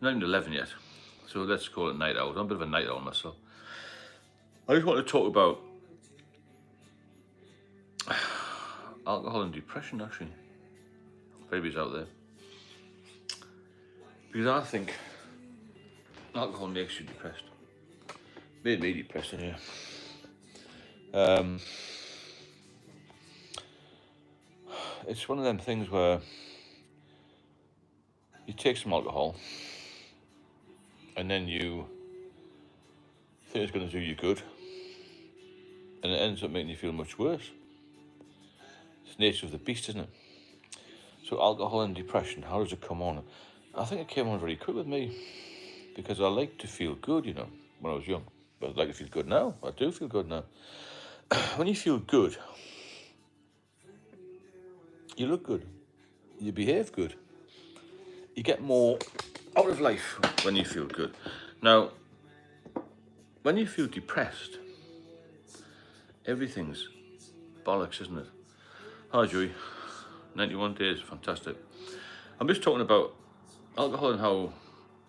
not even 11 yet. So let's call it night owl. I'm a bit of a night owl myself. I just want to talk about alcohol and depression, actually. Babies out there. Because I think alcohol makes you depressed. Made me depressed, anyway. It's one of them things where you take some alcohol and then you think it's going to do you good, and it ends up making you feel much worse. It's the nature of the beast, isn't it? So alcohol and depression, how does it come on? I think it came on very quick with me because I like to feel good, when I was young. But I'd like to feel good now. I do feel good now. When you feel good, you look good, you behave good, you get more out of life when you feel good. Now, when you feel depressed, everything's bollocks, isn't it? Hi, Joey. 91 days, fantastic. I'm just talking about alcohol and how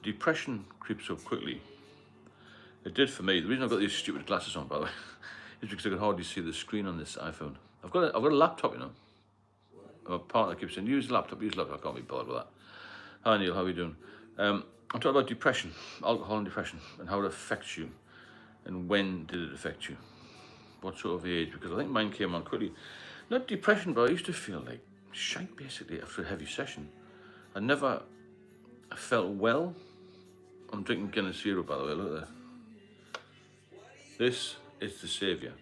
depression creeps up quickly. It did for me. The reason I've got these stupid glasses on, by the way, is because I can hardly see the screen on this iPhone. I've got a laptop, My partner keeps saying, use the laptop. I can't be bothered with that. Hi, Neil, how are you doing? I'm talking about depression, alcohol and depression, and how it affects you, and when did it affect you? What sort of age? Because I think mine came on quickly. Not depression, but I used to feel like shite, basically, after a heavy session. I felt well. I'm drinking Guinness Zero, by the way, look there. This is the saviour.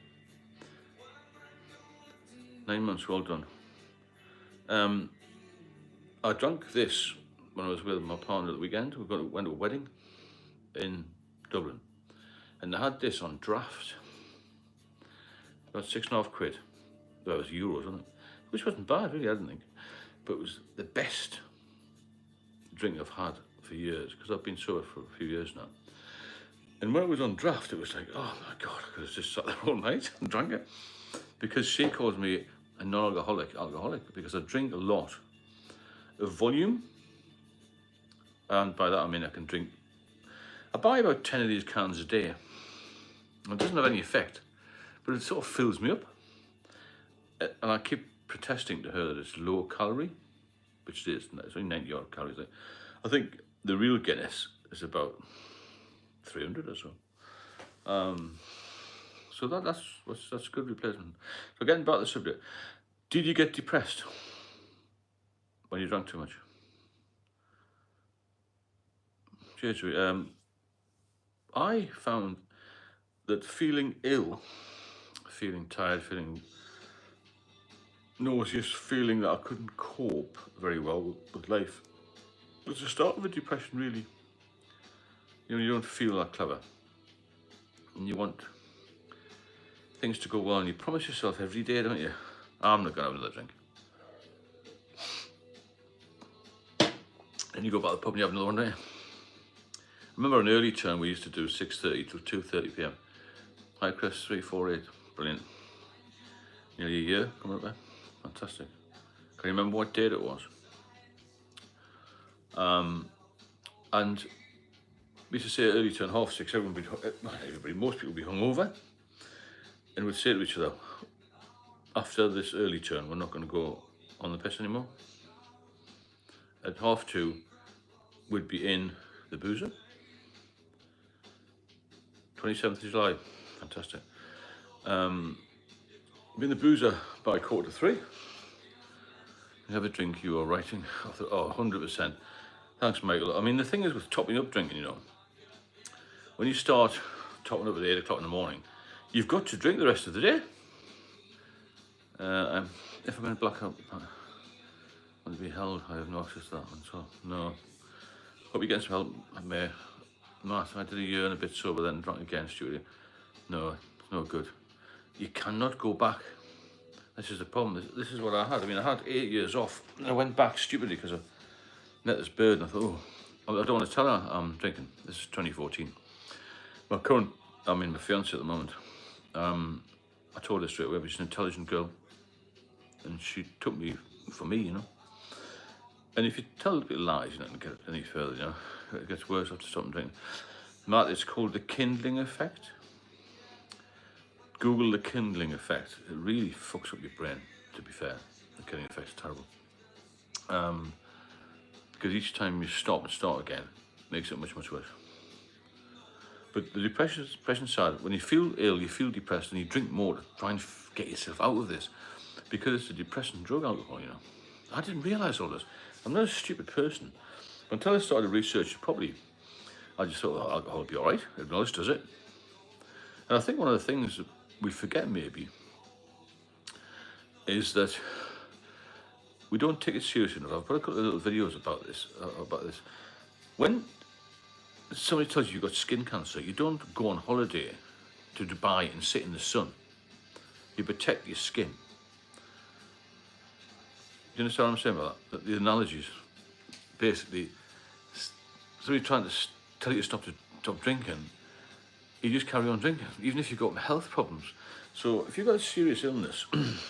9 months, well done. I drank this when I was with my partner at the weekend. We went to a wedding in Dublin, and they had this on draft. About £6.5. Well, it was euros, wasn't it? Which wasn't bad, really, I didn't think. But it was the best drink I've had for years, because I've been sober for a few years now. And when it was on draft, it was like, oh my God, I could have just sat there all night and drank it. Because she calls me a non-alcoholic because I drink a lot of volume. And by that I mean I buy about 10 of these cans a day. It doesn't have any effect, but it sort of fills me up. And I keep protesting to her that it's low calorie, which it is. It's only 90 odd calories. I think the real Guinness is about 300 or so. So that's a good replacement. So getting back to the subject, did you get depressed when you drank too much? Cheers. I found that feeling ill, feeling tired, feeling nauseous, feeling that I couldn't cope very well with life was the start of a depression, really. You don't feel that clever, and you want things to go well, and you promise yourself every day, don't you? I'm not going to have another drink. And you go back to the pub and you have another one, don't you? I remember an early turn we used to do 6:30 till 2:30 p.m. Hi Chris, 348, brilliant. Nearly a year coming up there, fantastic. Can you remember what date it was? And we used to say early turn, 6:30, most people would be hungover, and we'd say to each other, after this early turn, we're not going to go on the piss anymore. At 2:30, we'd be in the Boozer. 27th of July, fantastic. Be in the Boozer by 2:45. You have a drink, you are writing. I thought, oh, 100%. Thanks, Michael. I mean, the thing is with topping up drinking, when you start topping up at 8 o'clock in the morning, you've got to drink the rest of the day. If I'm in a blackout, I want to be held. I have no access to that one, so no. Hope you get some help, Matt. I did a year and a bit sober, then drank again, Studio. No, it's no good. You cannot go back. This is the problem. This is what I had. I mean, I had 8 years off, and I went back stupidly because I met this bird, and I thought, oh, I don't want to tell her I'm drinking. This is 2014. My fiance at the moment. I told her straight away, but she's an intelligent girl, and she took me for me, And if you tell little lies, you're not going to get any further, you know. It gets worse after stopping drinking. Matt, it's called the kindling effect. Google the kindling effect. It really fucks up your brain, to be fair. The kindling effect is terrible. Because each time you stop and start again, it makes it much, much worse. But the depression side, when you feel ill, you feel depressed, and you drink more to try and get yourself out of this. Because it's a depressant drug, alcohol, you know. I didn't realise all this. I'm not a stupid person. Until I started research properly, I just thought, well, alcohol will be all right. Everyone else does it. And I think one of the things that we forget maybe is that we don't take it seriously enough. I've got a couple of little videos about this. When somebody tells you you've got skin cancer, you don't go on holiday to Dubai and sit in the sun. You protect your skin. Do you understand what I'm saying about that? The analogies, basically, somebody trying to tell you to stop drinking, you just carry on drinking, even if you've got health problems. So if you've got a serious illness,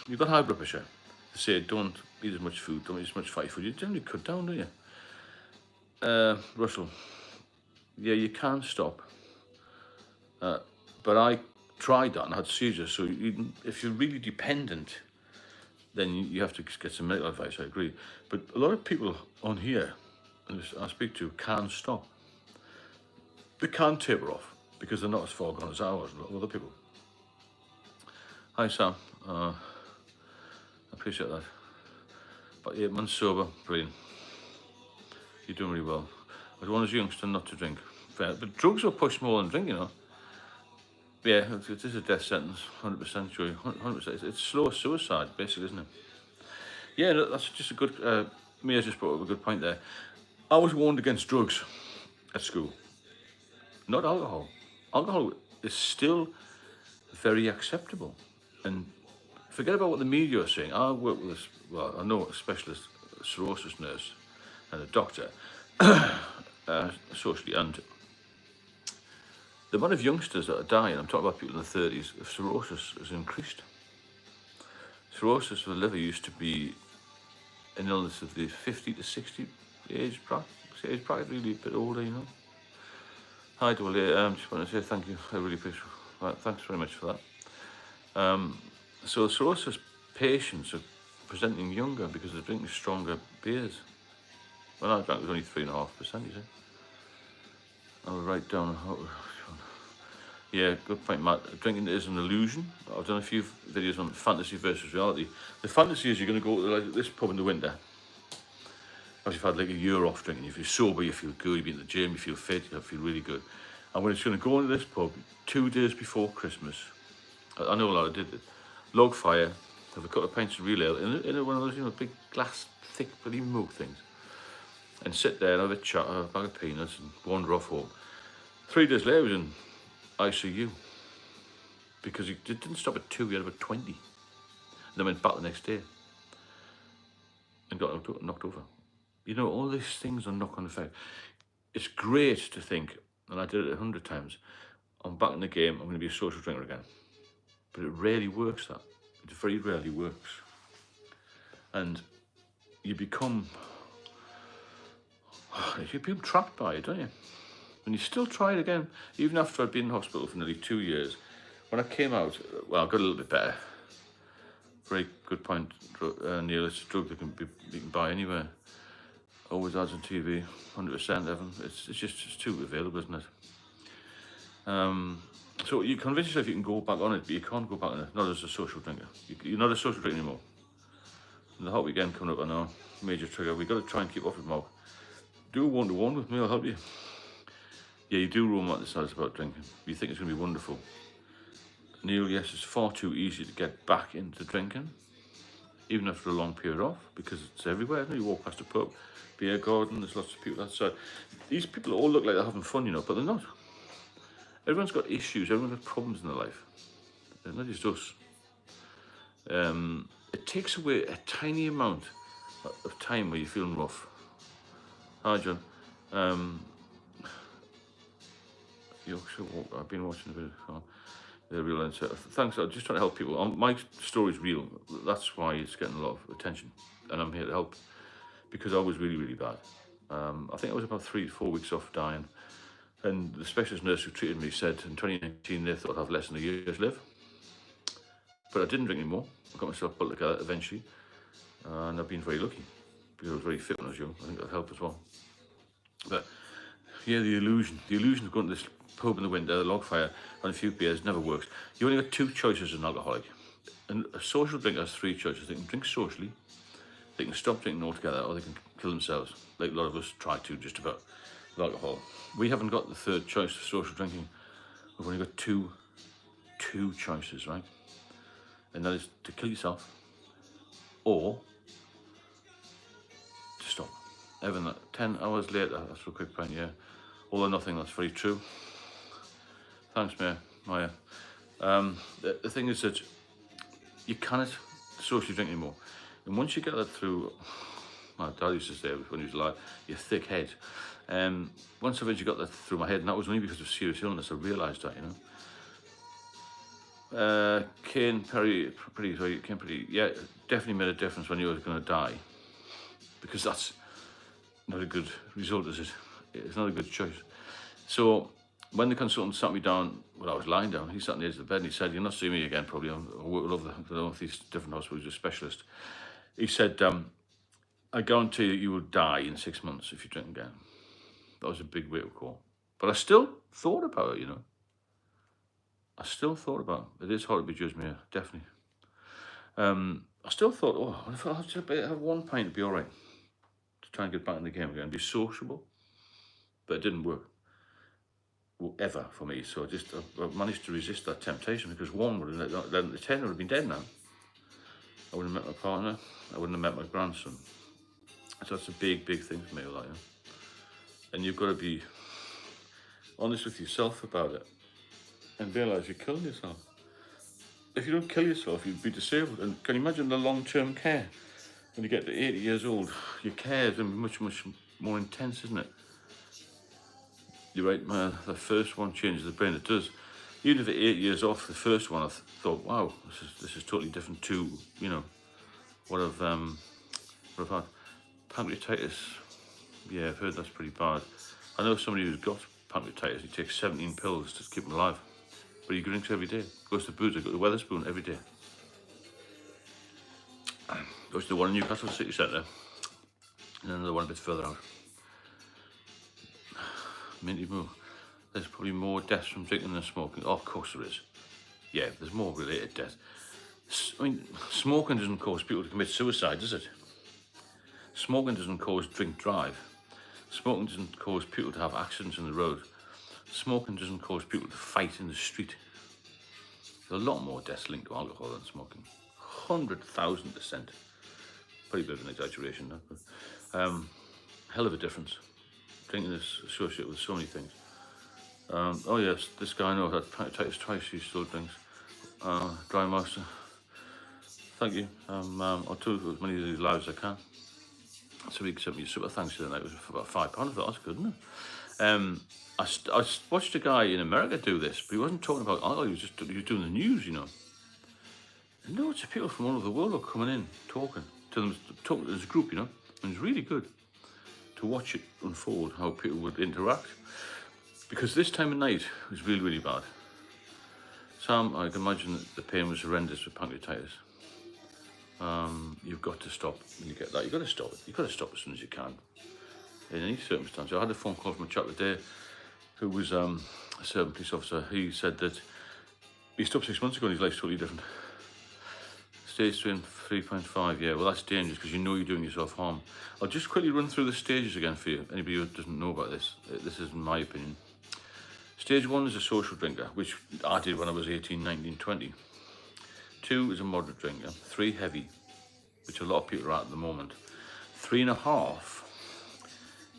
you've got high blood pressure, they say don't eat as much food, don't eat as much fatty food, you generally cut down, don't you? Russell, yeah, you can stop. But I tried that and had seizures, so if you're really dependent, then you have to get some medical advice, I agree. But a lot of people on here, I speak to, can stop. They can taper off because they're not as far gone as ours and a lot of other people. Hi Sam, I appreciate that. But 8 months sober, brilliant. You're doing really well. I was one as a youngster not to drink. Fair. But drugs are pushed more than drink, you know. Yeah, it is a death sentence, 100%, Joey, 100%. It's slow suicide, basically, isn't it? Yeah, that's just a good, Mia just brought up a good point there. I was warned against drugs at school, not alcohol. Alcohol is still very acceptable. And forget about what the media are saying. I work with this, well, I know a specialist cirrhosis nurse and a doctor, socially, and the amount of youngsters that are dying, I'm talking about people in their 30s, of cirrhosis has increased. Cirrhosis of the liver used to be an illness of the 50 to 60 age bracket, really a bit older, you know. Hi, Dwelle, I just want to say thank you. I really appreciate it. Right, thanks very much for that. So cirrhosis patients are presenting younger because they're drinking stronger beers. When I drank, it was only 3.5%, you see. I'll write down how. Yeah, good point, Matt. Drinking is an illusion. I've done a few videos on fantasy versus reality. The fantasy is you're going to go to like this pub in the winter. As you've had like a year off drinking, if you're sober, you feel good, you be in the gym, you feel fit, you feel really good. And when it's going to go into this pub 2 days before Christmas, I know a lot of did it, log fire, have a couple of pints of real ale in one of those, you know, big glass, thick, bloody mug things, and sit there and have a chat, have a bag of peanuts and wander off home. 3 days later, I was in ICU because he didn't stop at 2, he had about 20. And then went back the next day and got knocked over. You know, all these things are knock-on effect. It's great to think, and I did it 100 times, I'm back in the game, I'm going to be a social drinker again. But it rarely works that. It very rarely works. And you become trapped by it, don't you? And you still try it again, even after I'd been in hospital for nearly 2 years. When I came out, well, I got a little bit better. Very good point, Neil. It's a drug that you can buy anywhere. Always ads on TV, 100%, Evan. It's too available, isn't it? So you convince yourself you can go back on it, but you can't go back on it, not as a social drinker. You're not a social drinker anymore. And the hot weekend coming up, I know, major trigger. We've got to try and keep off it, Mark. Do one-to-one with me, I'll help you. Yeah, you do romanticize about drinking. You think it's going to be wonderful. Neil, yes, it's far too easy to get back into drinking, even after a long period off, because it's everywhere. You walk past a pub, beer garden, there's lots of people outside. These people all look like they're having fun, you know, but they're not. Everyone's got issues, everyone's got problems in their life. They're not just us. It takes away a tiny amount of time where you're feeling rough. Hi, John. I've been watching a bit of the real answer. Thanks, I'm just trying to help people. My story's real. That's why it's getting a lot of attention, and I'm here to help because I was really, really bad. I think I was about 3 to 4 weeks off dying. And the specialist nurse who treated me said in 2019 they thought I'd have less than a year to live. But I didn't drink anymore. I got myself put together eventually. And I've been very lucky because I was very fit when I was young. I think that helped as well. But yeah, the illusion of going to this pub in the winter, the log fire, on a few beers never works. You only got 2 choices as an alcoholic. And a social drinker has 3 choices. They can drink socially, they can stop drinking altogether, or they can kill themselves, like a lot of us try to just about with alcohol. We haven't got the 3rd choice of social drinking. We've only got two choices, right? And that is to kill yourself or to stop. Even that 10 hours later, that's for a quick point, yeah. All or nothing, that's very true. Thanks, Maya. The thing is that you cannot socially drink anymore. And once you get that through, my dad used to say when he was alive, your thick head. Once I've actually got that through my head, and that was only because of serious illness, I realised that, you know. Kane Perry, yeah, definitely made a difference when you were going to die. Because that's not a good result, is it? It's not a good choice. So when the consultant sat me down, when I was lying down, he sat on the edge of the bed and he said, "You'll not see me again, probably. I work with all of these different hospitals, a specialist." He said, "I guarantee you will die in 6 months if you drink again." That was a big wake-up call. But I still thought about it, you know. I still thought about it. It is hard to be judged, Mia, definitely. I still thought, oh, if I have 1 pint, it'd be all right. To try and get back in the game again, be sociable. But it didn't work. Ever for me. So I managed to resist that temptation because 1 would have, then the 10 would have been dead now. I wouldn't have met my partner. I wouldn't have met my grandson. So that's a big, big thing for me, like, you know? And you've got to be honest with yourself about it and realise you're killing yourself. If you don't kill yourself, you'd be disabled. And can you imagine the long-term care? When you get to 80 years old, your care is much, much more intense, isn't it? You're right, the first one changes the brain. It does. Even if at 8 years off, the first one, I thought, wow, this is totally different to, you know, what I've had. Pancreatitis. Yeah, I've heard that's pretty bad. I know somebody who's got pancreatitis. He takes 17 pills to keep him alive, but he drinks every day. Goes to booze. Goes to Wetherspoon every day. Goes to the one in Newcastle City Centre, and then the one a bit further out. Minty Moo. There's probably more deaths from drinking than smoking. Oh, of course there is. Yeah, there's more related deaths. I mean, smoking doesn't cause people to commit suicide, does it? Smoking doesn't cause drink drive. Smoking doesn't cause people to have accidents on the road. Smoking doesn't cause people to fight in the street. There's a lot more deaths linked to alcohol than smoking. 100,000%. Probably a bit of an exaggeration, but hell of a difference. Drinking is associated with so many things. Oh yes, this guy I know had pancreatitis twice. He still drinks. Dry Master. Thank you. I'll do as many of these lives as I can. So he sent me a super thanks the other night. It was for about £5. I thought that's good, isn't it? I watched a guy in America do this, but he wasn't talking about alcohol. He was doing the news, you know. And loads of people from all over the world were coming in, talking to them, talking as a group, you know. And it was really good to watch it unfold, how people would interact. Because this time of night was really, really bad. Sam, I can imagine that the pain was horrendous with pancreatitis. You've got to stop when you get that. You've got to stop it. You've got to stop as soon as you can. In any circumstance. I had a phone call from a chap today who was a certain police officer. He said that he stopped 6 months ago and his life's totally different. Stage 3 and 3.5, yeah, well that's dangerous because you know you're doing yourself harm. I'll just quickly run through the stages again for you, anybody who doesn't know about this. This is my opinion. Stage 1 is a social drinker, which I did when I was 18, 19, 20. 2 is a moderate drinker. 3, heavy, which a lot of people are at the moment. 3.5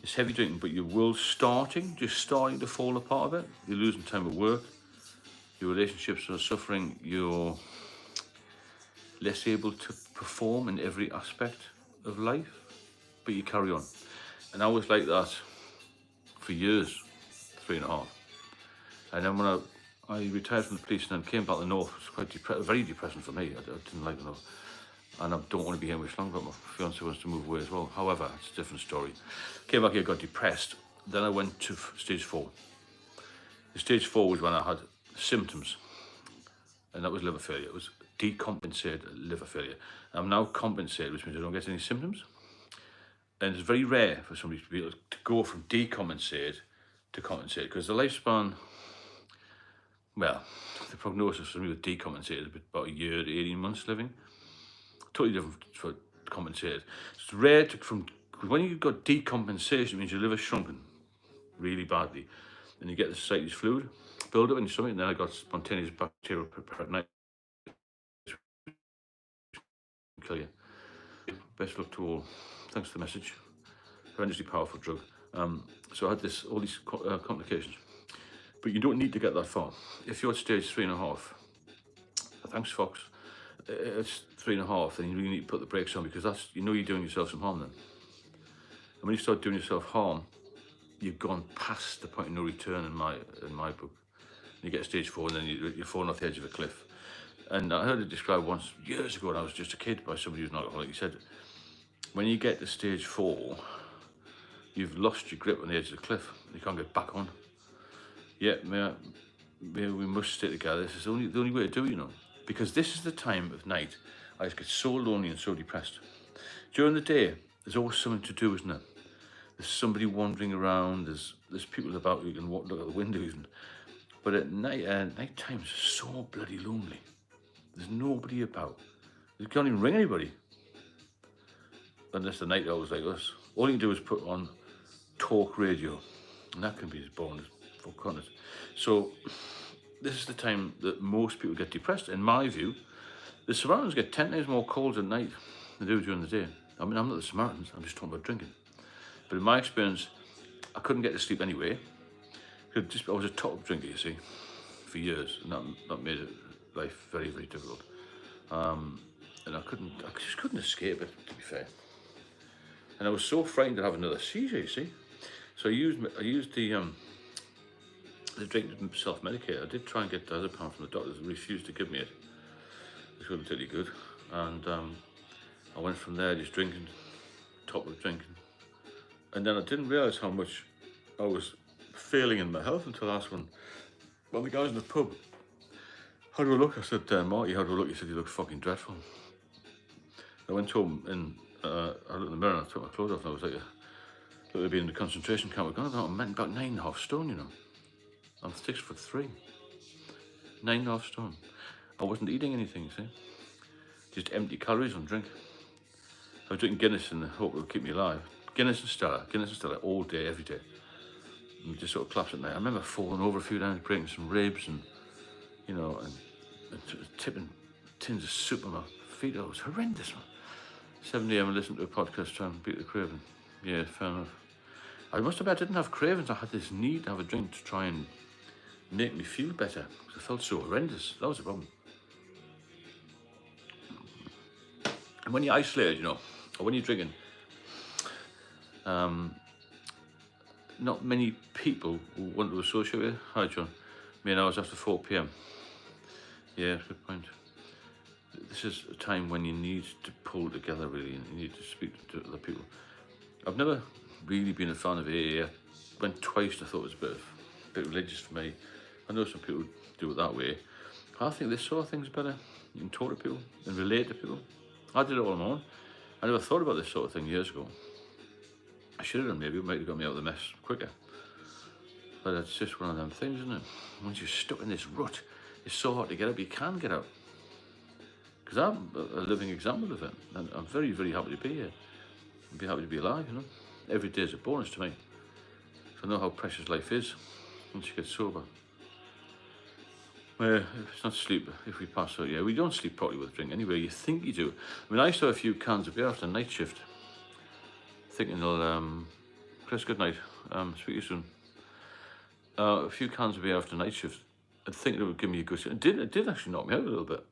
is heavy drinking, but your world's just starting to fall apart a bit. You're losing time at work. Your relationships are suffering. You're less able to perform in every aspect of life, but you carry on. And I was like that for years, 3.5. And then when I retired from the police and then came back to the north, it was quite very depressing for me. I didn't like the north. and I don't want to be here much longer, but my fiance wants to move away as well. However, it's a different story. Came back here, got depressed. Then I went to stage 4. The stage 4 was when I had symptoms, and that was liver failure. It was decompensated liver failure. I'm now compensated, which means I don't get any symptoms. And it's very rare for somebody to be able to go from decompensated to compensated, because the lifespan, well, the prognosis for me with decompensated is about a year to 18 months living. Totally different for compensated. It's rare to, when you got decompensation, it means your liver's shrunken really badly. And you get the slightly fluid build up in your stomach, and then I got spontaneous bacterial peritonitis. Kill you. Best luck to all. Thanks for the message. Horrendously powerful drug. So I had all these complications. But you don't need to get that far. If you're at stage 3.5, thanks Fox, it's 3.5, then you really need to put the brakes on, because that's, you know, you're doing yourself some harm then. And when you start doing yourself harm, you've gone past the point of no return in my book. You get to stage 4, and then you're falling off the edge of a cliff. And I heard it described once years ago when I was just a kid by somebody who's an alcoholic. He said, when you get to stage 4, you've lost your grip on the edge of the cliff. You can't get back on. Yeah, we must stay together. This is the only way to do it, you know. Because this is the time of night I just get so lonely and so depressed. During the day, there's always something to do, isn't there? There's somebody wandering around, there's people about who can look out the windows. But at night time is so bloody lonely. There's nobody about. You can't even ring anybody. Unless the night owls like us. All you can do is put on talk radio. And that can be as boring as fuck corners. So this is the time that most people get depressed. In my view, the Samaritans get 10 times more calls at night than they do during the day. I mean, I'm not the Samaritans, I'm just talking about drinking. But in my experience, I couldn't get to sleep anyway. I was a top drinker, you see, for years, and that made life very, very difficult. And I just couldn't escape it, to be fair. And I was so frightened to have another seizure, you see. So I used the drink to self-medicate. I did try and get diazepam from the doctors, and refused to give me it. It wasn't really good. And I went from there just drinking, top of drinking. And then I didn't realise how much I was failing in my health until I asked one of the guys in the pub, how do I look? I said, Marty, how do I look? He said, you look fucking dreadful. I went home and I looked in the mirror and I took my clothes off, and I was like, look like being in the concentration camp. I'm about 9.5 stone, you know. I'm 6'3". 9.5 stone. I wasn't eating anything, you see. Just empty calories on drink. I was drinking Guinness in the hope it would keep me alive. Guinness and Stella all day, every day. And just sort of collapsed at night. I remember falling over a few times, breaking some ribs, and you know, and tipping tins of soup on my feet. It was horrendous, man. 7 a.m. I listened to a podcast trying to beat the craving. Yeah, fair enough. I must have, I didn't have cravings. I had this need to have a drink to try and make me feel better, because I felt so horrendous. That was the problem. And when you're isolated, you know, or when you're drinking, not many people want to associate with. Hi, John. Me hours after 4 p.m. Yeah, good point. This is a time when you need to pull together, really, and you need to speak to other people. I've never really been a fan of AA. I went twice. I thought it was a bit religious for me. I know some people do it that way. I think this sort of thing's better. You can talk to people and relate to people. I did it all on my own. I never thought about this sort of thing years ago. I should have done, maybe. It might have got me out of the mess quicker. But it's just one of them things, isn't it? Once you're stuck in this rut, it's so hard to get out, but you can get out. Because I'm a living example of it. And I'm very, very happy to be here. I'd be happy to be alive, you know. Every day is a bonus to me. So I know how precious life is once you get sober. Well, if it's not sleep, if we pass out, yeah, we don't sleep properly with a drink anyway. You think you do. I mean, I used to have a few cans of beer after a night shift, thinking Chris, good night, speak to you soon. A few cans of beer after night shift, and thinking it would give me a good sleep. It did actually knock me out a little bit.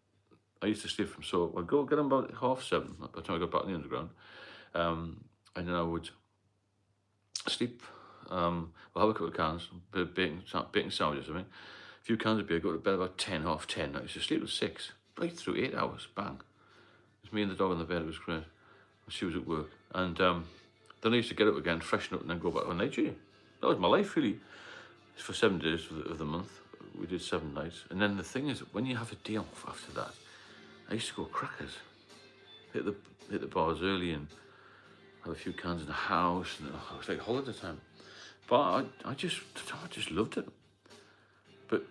I used to sleep from I'd go get them about 7:30 by the time I got back in the underground. And then I would sleep, we'll have a couple of cans, a bit of bacon sandwiches, I mean. A few cans of beer, go to bed about 10, half 10. I used to sleep at 6, right through 8 hours, bang. me and the dog on the bed, it was great. She was at work. And then I used to get up again, freshen up, and then go back on night duty. That was my life, really. For 7 days of the month. We did 7 nights. And then the thing is, when you have a day off after that, I used to go crackers. Hit the bars early and have a few cans in the house. And it was like holiday time. But I just loved it. But,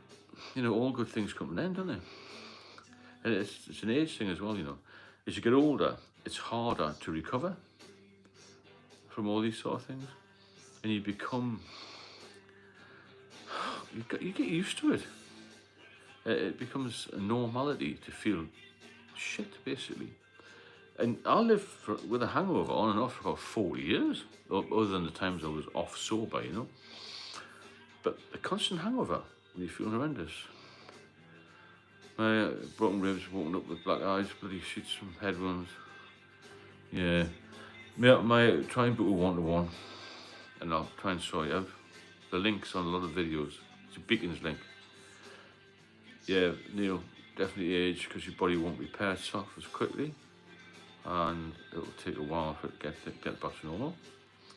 you know, all good things come to an end, don't they? And it's an age thing as well, you know. As you get older, it's harder to recover from all these sort of things. And you become... You get used to it. It becomes a normality to feel shit, basically. And I lived with a hangover on and off for about 40 years, other than the times I was off sober, you know. But a constant hangover when you're feeling horrendous. My broken ribs, woken up with black eyes, bloody shits from head wounds. Yeah. Try and book a one-to-one, and I'll try and sort it out. The link's on a lot of videos. It's a Beacons link. Yeah, Neil, definitely age because your body won't repair itself as quickly, and it'll take a while for it to get back to normal.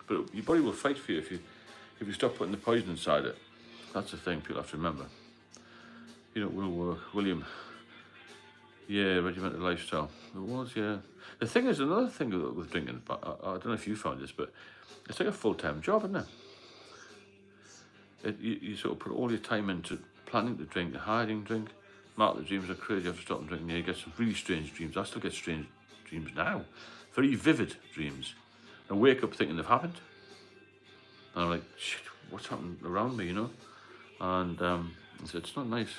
But your body will fight for you if you stop putting the poison inside it. That's the thing people have to remember. You know, it will work. William, yeah, regimented lifestyle. It was, yeah. The thing is, another thing with drinking, but I don't know if you found this, but it's like a full-time job, isn't it? You sort of put all your time into planning to drink, hiding drink. Mark, the dreams are crazy. You have to stop drinking. Yeah, you get some really strange dreams. I still get strange dreams now. Very vivid dreams. I wake up thinking they've happened. And I'm like, shit, what's happening around me, you know? And it's not nice.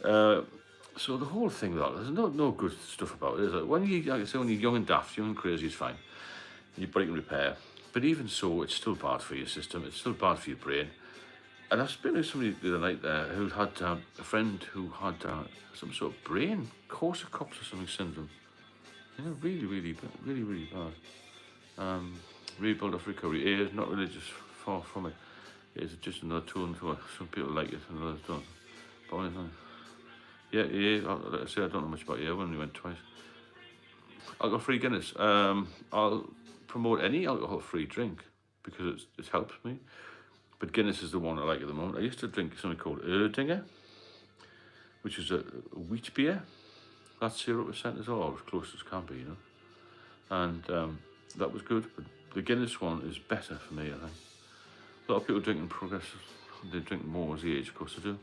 So the whole thing with that, there's no good stuff about it, is it? When like I say, when you're young and daft, young and crazy is fine. And your body can repair. But even so, it's still bad for your system. It's still bad for your brain. And I've spoken to somebody the other night there who had a friend who had some sort of brain Korsakoff's or something syndrome. You know, really, really bad. Rebuild of recovery. It is not religious, far from it. It is just another tool for some people like it and others don't. But honestly, yeah, like I say, I don't know much about you. I only went twice. Alcohol-free Guinness. I'll promote any alcohol-free drink because it helps me. But Guinness is the one I like at the moment. I used to drink something called Erdinger, which is a wheat beer. That's 0% as well, as close as can be, you know. And that was good, but the Guinness one is better for me, I think. A lot of people drinking progressive. They drink more as the age, of course they do.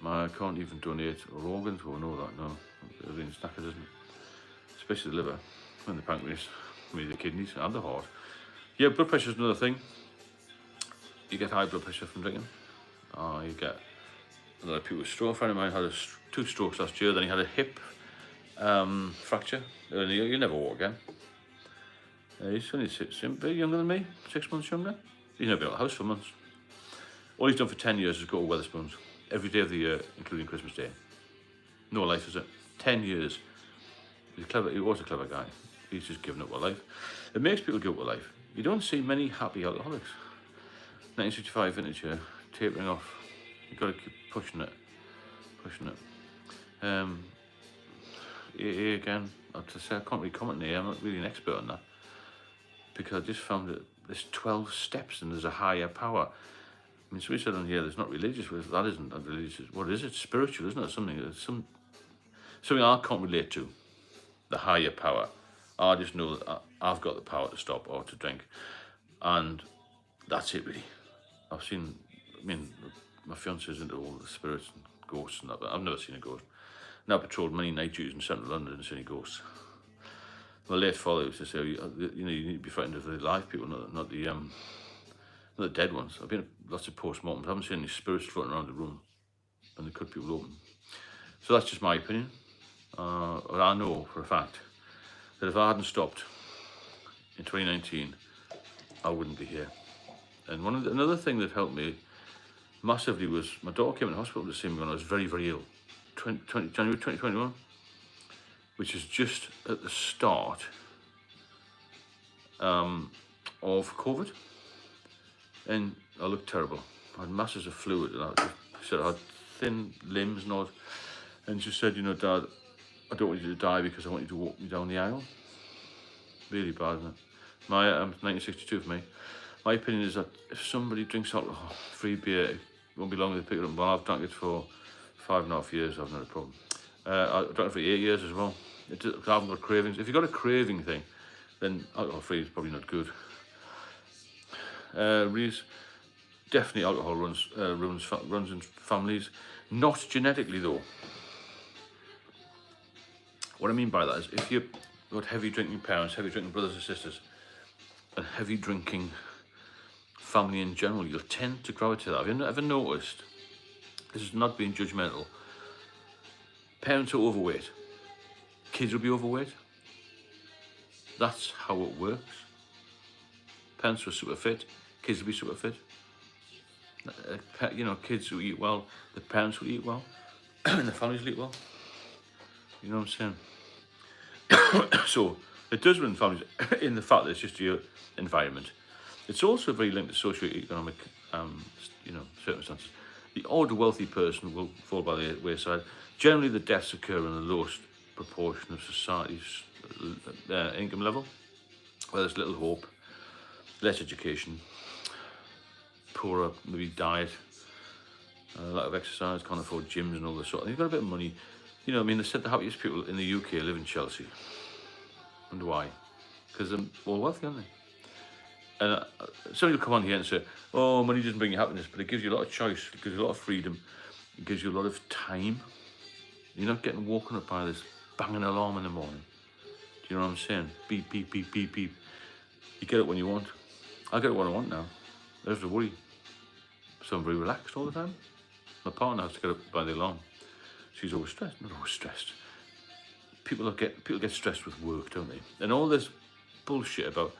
I can't even donate organs, well, I know that now. Everything's knackered, isn't it? Especially the liver, and the pancreas, maybe the kidneys, and the heart. Yeah, blood pressure is another thing. You get high blood pressure from drinking. You get a lot of people with stroke. A friend of mine had 2 strokes last year, then he had a hip fracture. He'll never walk again. He's only a bit younger than me, 6 months younger. He's never been out of the house for months. All he's done for 10 years is go to Wetherspoons every day of the year, including Christmas Day. No life, is it? 10 years. He's clever. He was a clever guy. He's just given up with life. It makes people give up with life. You don't see many happy alcoholics. 1965 vintage here, tapering off. You've got to keep pushing it. AA again, I have to say I can't really comment here. I'm not really an expert on that. Because I just found that there's 12 steps and there's a higher power. I mean, somebody said on here, there's not religious, well, that isn't religious. What is it? Spiritual, isn't it? Something I can't relate to. The higher power. I just know that I've got the power to stop or to drink. And that's it, really. I mean, my fiance's into all the spirits and ghosts and that, but I've never seen a ghost. Now I patrolled many night duties in central London and seen any ghosts. My late father used to say, you need to be frightened of the live people, not the dead ones. I've been at lots of post-mortems. I haven't seen any spirits floating around the room when they cut people open. So that's just my opinion. I know for a fact that if I hadn't stopped in 2019, I wouldn't be here. And another thing that helped me massively was my daughter came in hospital to see me when I was very, very ill. January 2021, which is just at the start of COVID. And I looked terrible. I had masses of fluid and I had thin limbs and all. and she said, you know, Dad, I don't want you to die because I want you to walk me down the aisle. Really bad, isn't it? My 1962 for me. My opinion is that if somebody drinks alcohol, free beer, it won't be long to pick it up. Well, I've drunk it for 5.5 years. I've not a problem. I've drunk it for 8 years as well. I haven't got cravings. If you've got a craving thing, then alcohol free is probably not good. Definitely alcohol runs in families, not genetically though. What I mean by that is if you've got heavy drinking parents, heavy drinking brothers and sisters, and heavy drinking family in general, you'll tend to gravitate to that. Have you ever noticed, this is not being judgmental, parents are overweight, kids will be overweight? That's how it works. Parents are super fit, kids will be super fit. You know, kids who eat well, the parents will eat well, and the families will eat well. You know what I'm saying? So it does run families in the fact that it's just your environment. It's also very linked to socio-economic, circumstances. The odd wealthy person will fall by the wayside. Generally, the deaths occur in the lowest proportion of society's income level, where there's little hope, less education, poorer maybe diet, lack of exercise, can't afford gyms and all this sort of thing. You've got a bit of money. You know, I mean, they said the happiest people in the UK live in Chelsea. And why? Because they're all wealthy, aren't they? And somebody will come on here and say, oh, money doesn't bring you happiness, but it gives you a lot of choice, it gives you a lot of freedom, it gives you a lot of time. You're not getting woken up by this banging alarm in the morning. Do you know what I'm saying? Beep, beep, beep, beep, beep. You get it when you want. I get it when I want now. There's the worry. So I'm very relaxed all the time. My partner has to get up by the alarm. She's always stressed. Not always stressed. People get stressed with work, don't they? And all this bullshit about,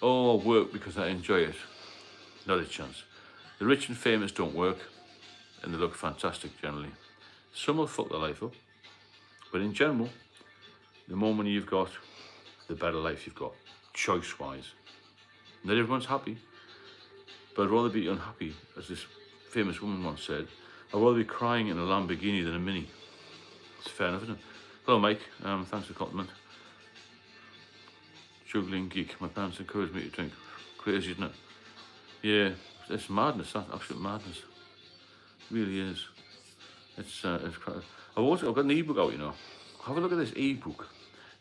oh, work because I enjoy it. Not a chance. The rich and famous don't work, and they look fantastic generally. Some will fuck their life up, but in general, the more money you've got, the better life you've got, choice-wise. Not everyone's happy, but I'd rather be unhappy, as this famous woman once said. I'd rather be crying in a Lamborghini than a Mini. It's fair enough, isn't it? Hello, Mike. Thanks for the compliment. Juggling geek. My parents encouraged me to drink. Crazy, isn't it? Yeah, it's madness. That's absolute madness. It really is. It's quite. I've got an ebook out. You know, have a look at this ebook.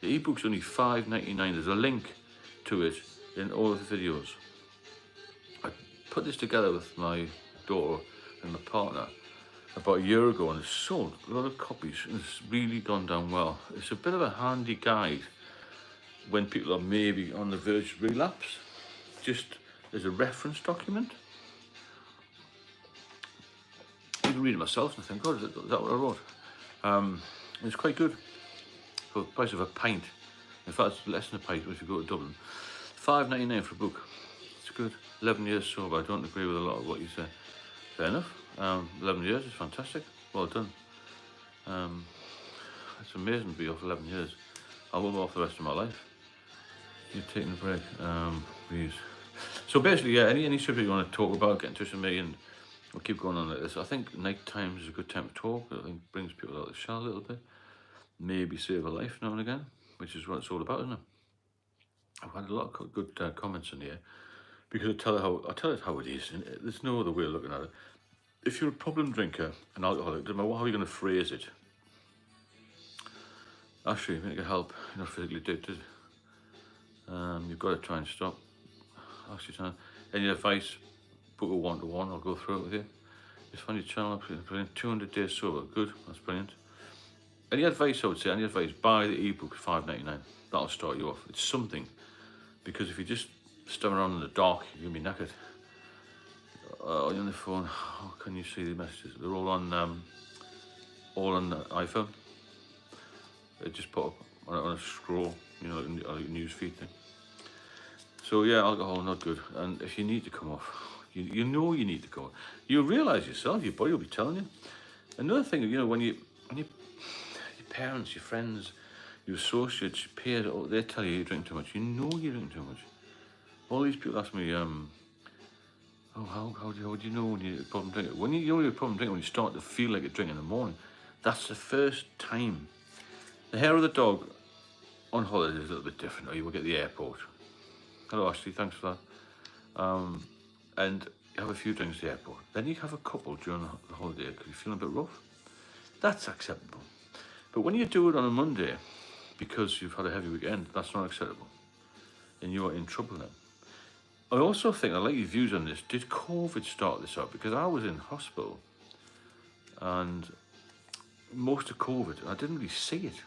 The ebook's only $5.99. There's a link to it in all of the videos. I put this together with my daughter and my partner about a year ago, and it's sold a lot of copies, and it's really gone down well. It's a bit of a handy guide when people are maybe on the verge of relapse, just as a reference document. I can read it myself and think, God, is that what I wrote? It's quite good for the price of a pint. In fact, it's less than a pint if you go to Dublin. $5.99 for a book. It's good. 11 years sober. I don't agree with a lot of what you say. Fair enough. 11 years is fantastic. Well done. It's amazing to be off 11 years. I will be off the rest of my life. You're taking a break. Please. So basically, yeah, any subject you want to talk about, get in touch with me, and we'll keep going on like this. I think night times is a good time to talk. I think it brings people out of the shell a little bit. Maybe save a life now and again, which is what it's all about, isn't it? I've had a lot of good comments in here, because I tell it how it is, and there's no other way of looking at it. If you're a problem drinker, an alcoholic, doesn't matter how you're going to phrase it. Actually, make it help. You're not physically addicted. You've got to try and stop. Actually, any advice? Book a 1-to-1. I'll go through it with you. Just find your channel. Brilliant. 200 days sober. Good. That's brilliant. Any advice? I would say any advice. Buy the ebook. $5.99. That'll start you off. It's something, because if you just stand around in the dark, you're gonna be knackered. On the phone, how can you see the messages? They're all on the iPhone. They just put up on a scroll, you know, like a news feed thing. So yeah, alcohol not good. And if you need to come off, you know you need to come off. You realise yourself, your body will be telling you. Another thing, you know, when your parents, your friends, your associates, your peers, they tell you you drink too much. You know you're drinking too much. All these people ask me, how do you know when you're a problem drinker? When you're a problem drinker, when you start to feel like a drink in the morning, That's the first time. The hair of the dog on holiday is a little bit different, or you will get the airport. Hello Ashley, thanks for that. And you have a few drinks at the airport. Then you have a couple during the holiday because you're feeling a bit rough. That's acceptable. But when you do it on a Monday, because you've had a heavy weekend, that's not acceptable. And you're in trouble then. I also think, I like your views on this, did COVID start this up? Because I was in hospital and most of COVID, I didn't really see it.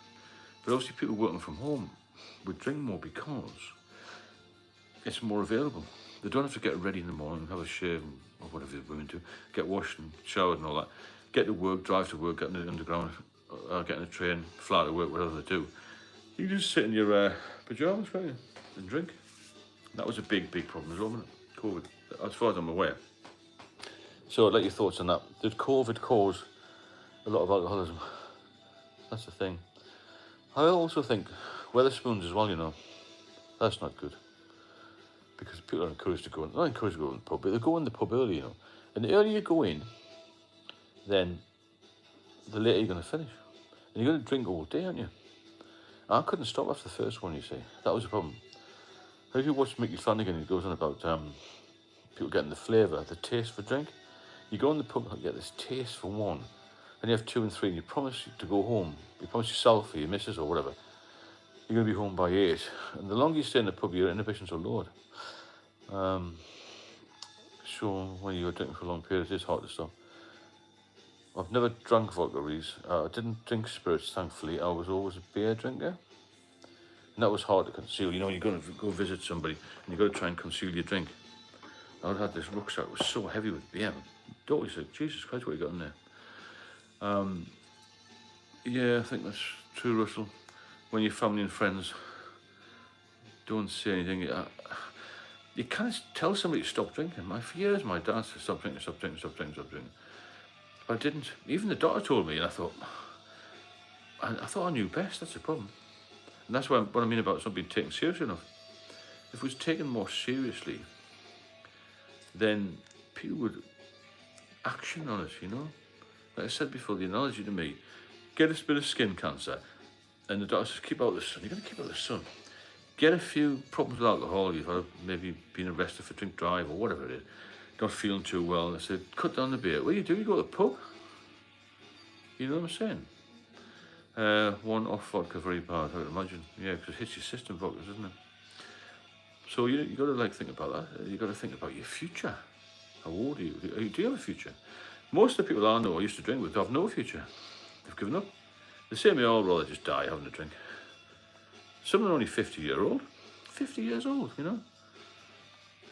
But obviously people working from home would drink more because it's more available. They don't have to get ready in the morning, have a shave or whatever the women do, get washed and showered and all that, get to work, drive to work, get in the underground, get in a train, fly to work, whatever they do. You can just sit in your pyjamas, can't you, and drink. That was a big, big problem as well, wasn't it? COVID, as far as I'm aware. So I'd like your thoughts on that. Did COVID cause a lot of alcoholism? That's the thing. I also think Wetherspoons as well, you know, that's not good. Because people are encouraged to go, not encouraged to go in the pub, but they go in the pub early, you know. And the earlier you go in, then the later you're going to finish. And you're going to drink all day, aren't you? I couldn't stop after the first one, you see. That was the problem. If you watch Mickey Flanagan, he goes on about people getting the flavour, the taste for drink. You go in the pub and get this taste for one, and you have 2 and 3, and you promise to go home. You promise yourself or your missus or whatever, you're going to be home by 8. And the longer you stay in the pub, your inhibitions are lowered. So when you're drinking for a long period, it is hard to stop. I've never drunk vodka, Reese. I didn't drink spirits, thankfully. I was always a beer drinker. And that was hard to conceal. You know, you're going to go visit somebody and you've got to try and conceal your drink. I had this rucksack, it was so heavy with beer. My daughter said, Jesus Christ, what you got in there? Yeah, I think that's true, Russell. When your family and friends don't say anything, you can't tell somebody to stop drinking. For years, my dad said, stop drinking, stop drinking, stop drinking, stop drinking. But I didn't. Even the doctor told me, and I thought I knew best, that's the problem. And that's what I mean about something being taken seriously enough. If it was taken more seriously, then people would action on it, you know? Like I said before, the analogy to me, get a bit of skin cancer, and the doctor says, keep out the sun. You're going to keep out the sun. Get a few problems with alcohol, you've had maybe been arrested for drink drive or whatever it is, not feeling too well, and they said, cut down the beer. What do? You go to the pub. You know what I'm saying? One off vodka very bad, I would imagine. Yeah, because it hits your system, vodka, doesn't it? So you got to think about that. You got to think about your future. How old are you? Do you have a future? Most of the people I know I used to drink with have no future. They've given up. They say to me, oh, rather just die having a drink. Some of them are only 50 years old. 50 years old, you know.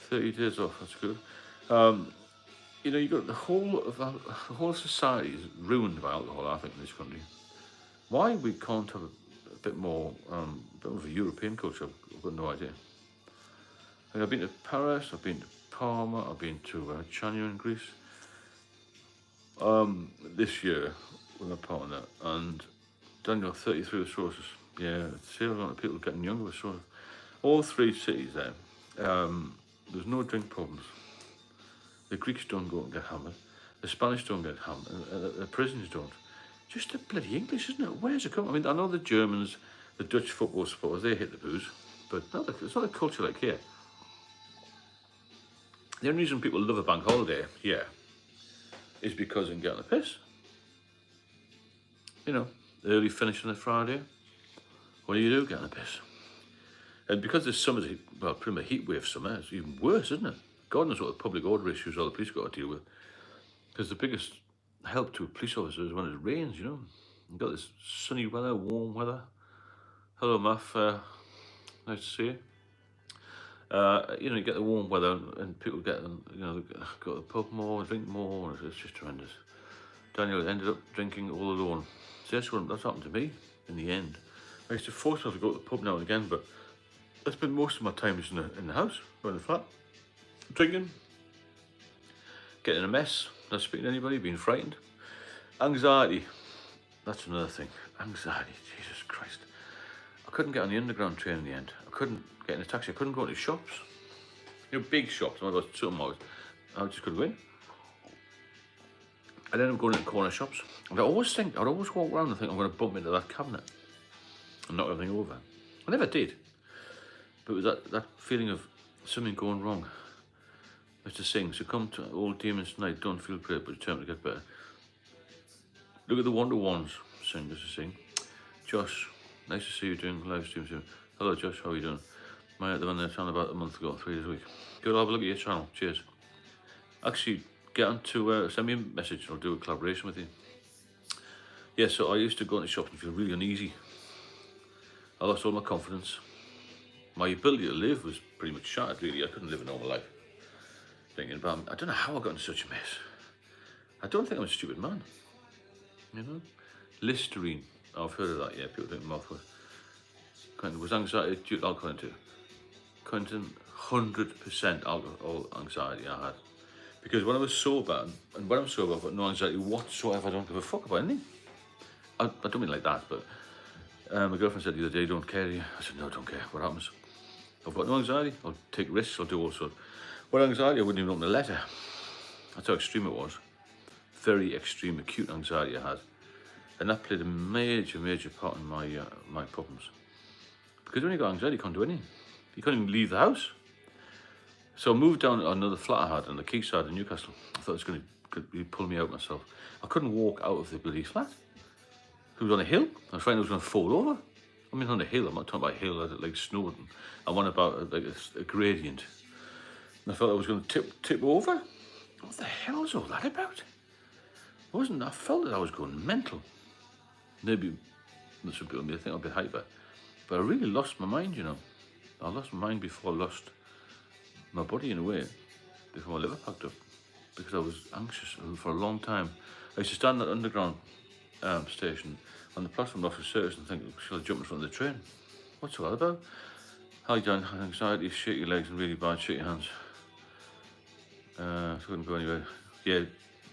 30 days off, that's good. You know, you got the whole society is ruined by alcohol, I think, in this country. Why we can't have a bit more, bit of a European culture, I've got no idea. I've been to Paris, I've been to Parma, I've been to Chania in Greece. This year with my partner, and Daniel 33 with cirrhosis. Yeah, see a lot of people getting younger with cirrhosis. All 3 cities there, there's no drink problems. The Greeks don't go and get hammered. The Spanish don't get hammered. The prisons don't. Just the bloody English, isn't it? Where's it come? I mean, I know the Germans, the Dutch football supporters, they hit the booze, but it's not a culture like here. The only reason people love a bank holiday here is because they can get on the piss. You know, early finish on a Friday. What do? Get on the piss. And because this summer's, pretty much a heat wave summer, it's even worse, isn't it? God knows what the public order issues all the police got to deal with. Because the biggest help to police officers is when it rains, you know. You've got this sunny weather, warm weather. Hello, Maff. Nice to see you. You know, you get the warm weather and people get, you know, go to the pub more, drink more, and it's just horrendous. Daniel ended up drinking all alone. So that's happened to me in the end. I used to force myself to go to the pub now and again, but I spend most of my time just in the house or in the flat, drinking, getting a mess, not speaking to anybody, being frightened. Anxiety, that's another thing. Anxiety, Jesus Christ. I couldn't get on the underground train in the end. I couldn't get in a taxi. I couldn't go into shops. You know, big shops. I was something I just couldn't go in. I'd end up going into corner shops. And I'd always walk around and think I'm going to bump into that cabinet and knock everything over. I never did. But it was that feeling of something going wrong. I used to sing, so come to Old Demons Tonight, don't feel great, but determined to get better. Look at the Wonder Ones singers to sing. Josh, nice to see you doing live streams here. Hello Josh, how are you doing? I had them on their channel about a month ago, 3 days a week. Go have a look at your channel, cheers. Actually, get on to send me a message and I'll do a collaboration with you. Yeah, so I used to go into shops and feel really uneasy. I lost all my confidence. My ability to live was pretty much shattered, really. I couldn't live a normal life. Thinking about, I don't know how I got into such a mess. I don't think I'm a stupid man. You know? Listerine. I've heard of that, yeah. People drink mouthwash. Quentin, was anxiety due to alcohol too? Quentin, 100% alcohol anxiety I had. Because when I was sober, and when I'm sober, I've got no anxiety whatsoever. I don't give a fuck about anything. I don't mean like that, but my girlfriend said the other day, don't care, do you? I said, no, I don't care. What happens? I've got no anxiety. I'll take risks. I'll do all sorts. What anxiety? I wouldn't even open a letter. That's how extreme it was. Very extreme, acute anxiety I had. And that played a major, major part in my my problems. Because when you got anxiety, you can't do anything. You can't even leave the house. So I moved down to another flat I had on the quayside in Newcastle. I thought it was going to pull me out myself. I couldn't walk out of the bloody flat. It was on a hill. I was afraid I was going to fall over. I mean, on a hill. I'm not talking about a hill like Snowdon. I went about like a gradient. And I felt I was going to tip over. What the hell was all that about? I felt that I was going mental. Maybe some people may think I'm a bit hyper. But I really lost my mind, you know. I lost my mind before I lost my body in a way. Before my liver packed up. Because I was anxious for a long time. I used to stand at the underground station on the platform off the service and think, shall I jump in front of the train? What's all that about? Hi Dan, anxiety, shaky legs and really bad shaky hands. So couldn't go anywhere. Yeah,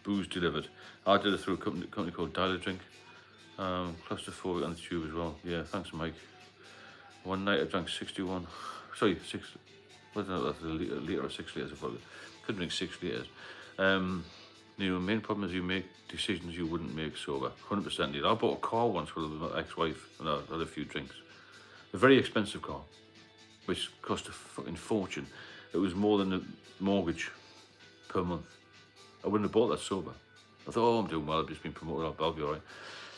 booze delivered. I did it through a company called Dial a Drink. Claustrophobic on the tube as well. Yeah, thanks Mike. One night I drank 61, sorry, 6, what is that, a litre or 6 litres, I thought. Could drink 6 litres. You know, the main problem is you make decisions you wouldn't make sober. 100% need. I bought a car once with my ex-wife and I had a few drinks. A very expensive car, which cost a fucking fortune. It was more than the mortgage per month. I wouldn't have bought that sober. I thought, oh, I'm doing well, I've just been promoted, I'll be alright.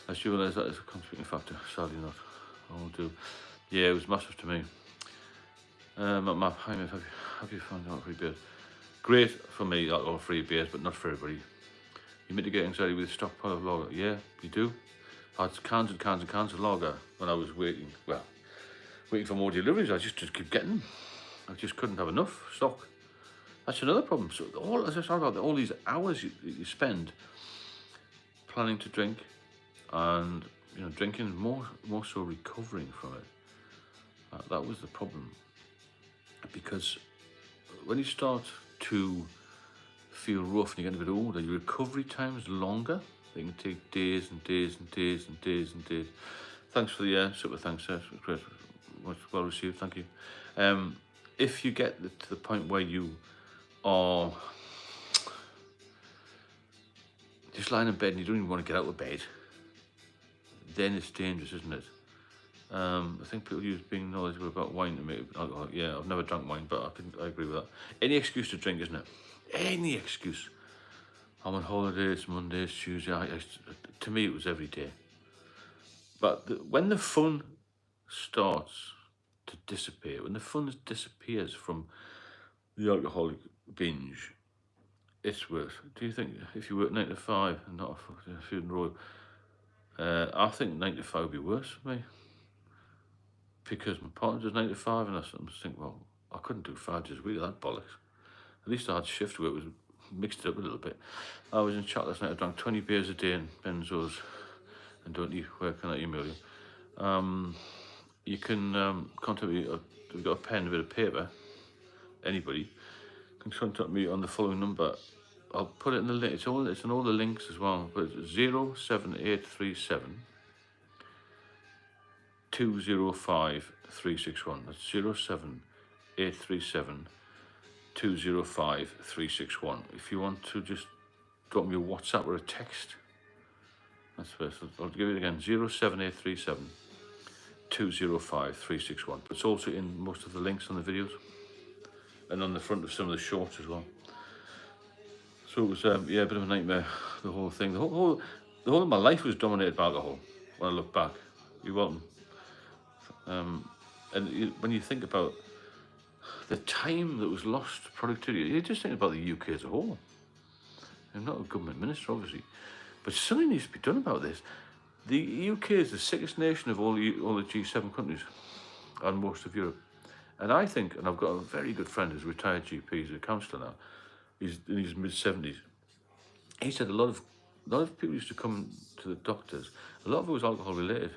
I just realised that is a contributing factor, sadly not. I'll do. Yeah, it was massive to me. Have you found out free beers? Great for me, all free beers, but not for everybody. You mitigate anxiety with a stockpile of lager. Yeah, you do. I had cans and cans and cans of lager when I was waiting for more deliveries. I just keep getting them. I just couldn't have enough stock. That's another problem. So as I talked about, all these hours you spend planning to drink and drinking, more so recovering from it. That was the problem. Because when you start to feel rough and you get a bit older, your recovery time is longer. They can take days and days and days and days and days. Thanks for the super thanks, great, well received, thank you. If you get to the point where you are just lying in bed and you don't even want to get out of bed, then it's dangerous, isn't it? I think people use being knowledgeable about wine to make alcohol. Yeah, I've never drunk wine, but I agree with that. Any excuse to drink, isn't it? Any excuse. I'm on holidays, Mondays, Tuesdays. To me, it was every day. But when the fun starts to dissipate, when the fun disappears from the alcoholic binge, it's worse. Do you think if you work 9 to 5 and not a food and roll, I think 9 to 5 would be worse for me. Because my partner does 9 to 5 and I just think, well, I couldn't do 5 days a week, that bollocks. At least I had shift work, was mixed it up a little bit. I was in chat last night, I drank 20 beers a day in benzos. And don't you, where can I email you? You can contact me, we've got a pen, a bit of paper, anybody can contact me on the following number. I'll put it in the link, it's in all the links as well, but it's 07837 205 361. That's 07837 205 361. If you want to just drop me a WhatsApp or a text. That's first. I'll give it again, 07837 205 361. It's also in most of the links on the videos and on the front of some of the shorts as well. So it was, yeah, a bit of a nightmare, the whole thing. The whole of my life was dominated by alcohol when I look back. You're welcome. When you think about the time that was lost, productivity, you just think about the UK as a whole. I'm not a government minister, obviously, but something needs to be done about this. The UK is the sickest nation of all the G7 countries and most of Europe. And I think, and I've got a very good friend who's a retired GP, he's a counsellor now, he's in his mid-70s. He said a lot of people used to come to the doctors, a lot of it was alcohol related.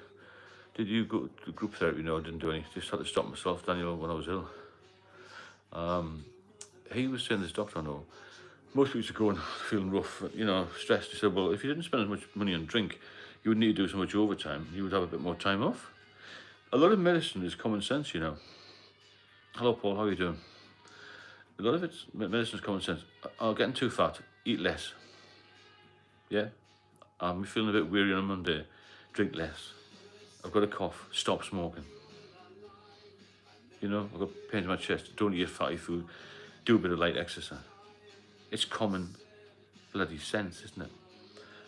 Did you go to group therapy? No, I didn't do any. Just had to stop myself, Daniel, when I was ill. He was saying, this doctor I know, most people used to go and feeling rough, stressed. He said, well, if you didn't spend as much money on drink, you wouldn't need to do so much overtime. You would have a bit more time off. A lot of medicine is common sense, Hello, Paul, how are you doing? A lot of it's medicine is common sense. I'm getting too fat, eat less. Yeah? I'm feeling a bit weary on a Monday, drink less. I've got a cough, stop smoking. I've got pain in my chest, don't eat fatty food, do a bit of light exercise. It's common bloody sense, isn't it?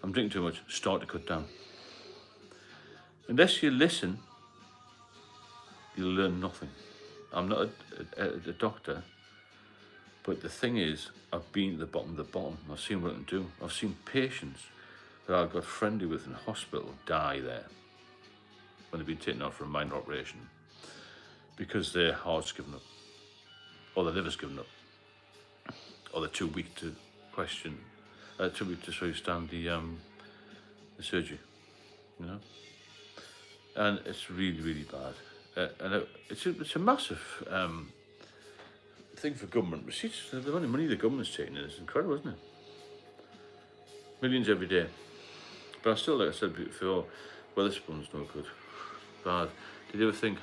I'm drinking too much, start to cut down. Unless you listen, you'll learn nothing. I'm not a doctor, but the thing is, I've been at the bottom of the bottom. I've seen what I can do. I've seen patients that I got friendly with in hospital die there when they've been taken out for a minor operation because their heart's given up, or their liver's given up, or they're too weak to stand the surgery, And it's really, really bad. And it's a massive thing for government receipts. The amount of money the government's taking in is incredible, isn't it? Millions every day. But I still, like I said before, Wetherspoon's no good. Bad. Did you ever think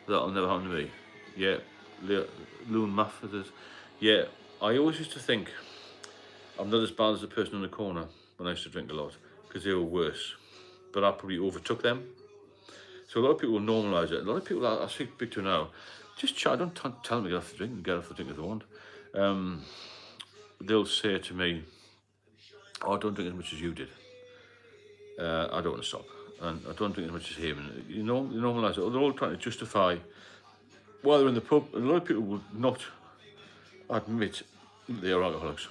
that'll never happen to me? Yeah. Loon Mafford is. Yeah. I always used to think I'm not as bad as the person in the corner when I used to drink a lot, because they were worse. But I probably overtook them. So a lot of people will normalise it. A lot of people I speak to now, just try, don't tell them to get off the drink and get off the drink if they want. They'll say to me, oh, I don't drink as much as you did. I don't want to stop. And I don't drink as much as him. And you normalise it. They're all trying to justify while they're in the pub. A lot of people will not admit they are alcoholics.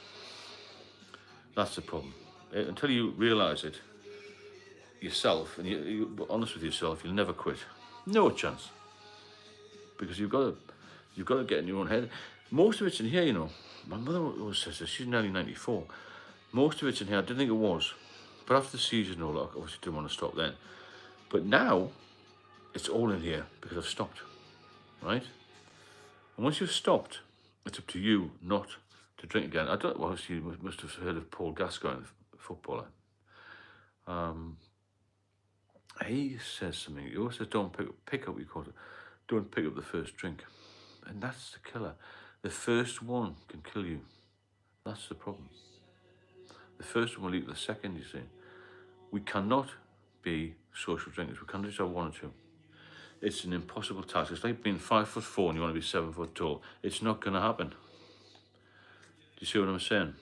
That's the problem. Until you realise it yourself, and you're honest with yourself, you'll never quit. No chance. Because you've got to get in your own head. Most of it's in here, My mother always says this. She's nearly 94. Most of it's in here. I didn't think it was. But after the seizures and all that, I obviously didn't want to stop then. But now, it's all in here because I've stopped. Right? And once you've stopped, it's up to you not to drink again. Obviously you must have heard of Paul Gascoigne, the footballer. He says something. He always says, don't pick up, don't pick up the first drink. And that's the killer. The first one can kill you. That's the problem. The first one will lead to the second, you see. We cannot be social drinkers. We can't just have one or two. It's an impossible task. It's like being 5'4" and you want to be 7 foot tall. It's not going to happen. Do you see what I'm saying?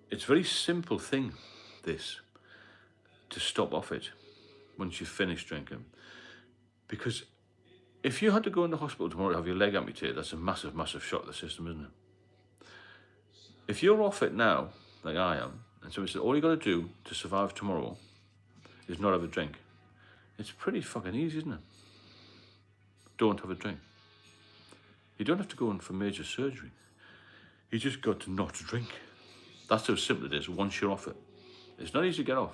It's a very simple thing, this, to stop off it once you finish drinking. Because if you had to go in the hospital tomorrow to have your leg amputated, that's a massive, massive shock to the system, isn't it? If you're off it now, like I am, and somebody says, all you got to do to survive tomorrow is not have a drink, it's pretty fucking easy, isn't it? Don't have a drink. You don't have to go in for major surgery. You just got to not drink. That's how simple it is once you're off it. It's not easy to get off.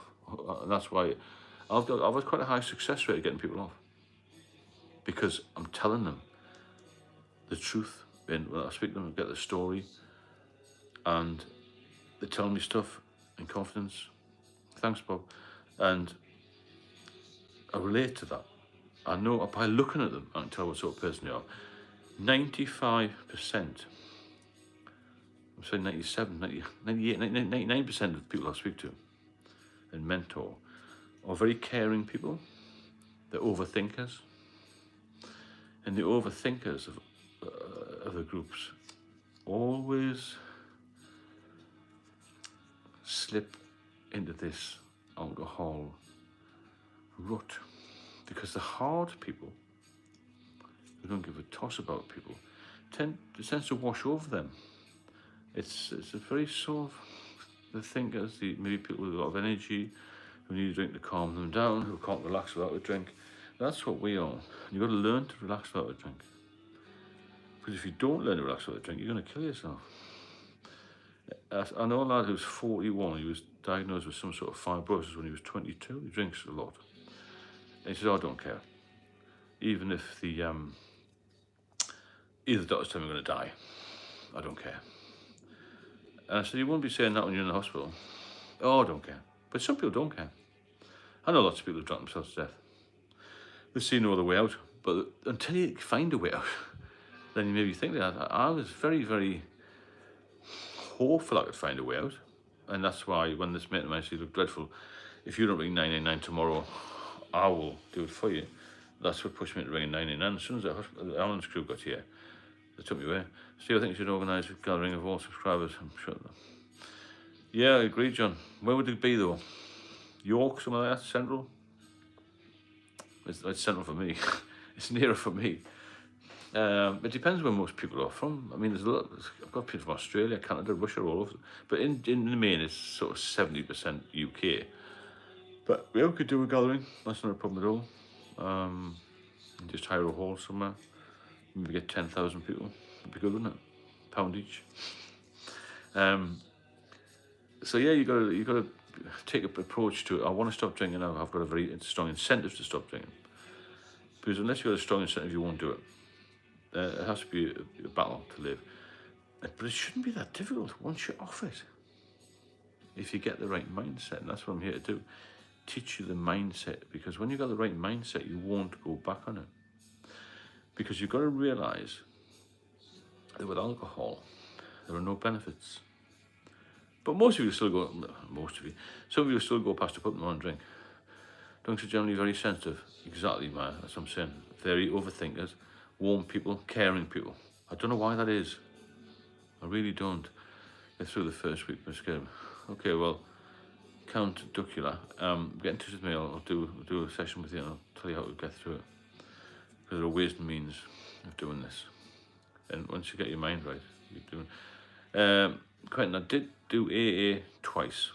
And that's why I've had quite a high success rate of getting people off. Because I'm telling them the truth. When I speak to them, I get the story. And they tell me stuff in confidence. Thanks, Bob. And I relate to that. I know by looking at them, I can tell what sort of person they are. 95%. I'm say 97, 90, 98, 99% of people I speak to and mentor are very caring people. They're overthinkers. And the overthinkers of the groups always slip into this alcohol rut, because the hard people who don't give a toss about people tends to wash over them. It's a very sort of the thinkers, maybe people with a lot of energy who need a drink to calm them down, who can't relax without a drink. That's what we are. You've got to learn to relax without a drink. Because if you don't learn to relax without a drink, you're going to kill yourself. I know a lad who's 41, he was diagnosed with some sort of fibrosis when he was 22. He drinks a lot. And he says, I don't care. Even if the doctors tell me I'm going to die, I don't care. And I said, you won't be saying that when you're in the hospital. Oh, I don't care. But some people don't care. I know lots of people who've drunk themselves to death. They see no other way out. But until you find a way out, then you maybe think that. I was very, very hopeful I could find a way out. And that's why when this mate of mine said, look, dreadful, if you don't ring 999 tomorrow, I will do it for you. That's what pushed me to ringing 999. As soon as the ambulance crew got here, they took me away. Steve, I think you should organise a gathering of all subscribers. I'm sure. Yeah, I agree, John. Where would it be, though? York, somewhere like that? Central? It's central for me. It's nearer for me. It depends where most people are from. I mean, there's a lot. I've got people from Australia, Canada, Russia, all over. But in the main, it's sort of 70% UK. But we could do a gathering. That's not a problem at all. Just hire a hall somewhere. Maybe get 10,000 people. It'd be good, wouldn't it? £1 each. So yeah, you got to take an approach to it. I want to stop drinking now. I've got a very strong incentive to stop drinking. Because unless you've got a strong incentive, you won't do it. It has to be a battle to live. But it shouldn't be that difficult once you're off it. If you get the right mindset, and that's what I'm here to do. Teach you the mindset, because when you've got the right mindset, you won't go back on it. Because you've got to realise that with alcohol, there are no benefits. But most of you still go, some of you still go past the pub and drink. Drunks are generally very sensitive. Exactly, man, that's what I'm saying. Very overthinkers, warm people, caring people. I don't know why that is. I really don't. Get through the first week, but scared. Okay, well, Count Ducula, get in touch with me. I'll do a session with you and I'll tell you how to get through it. Because there are ways and means of doing this. And once you get your mind right, you're doing. Quentin, I did do AA twice.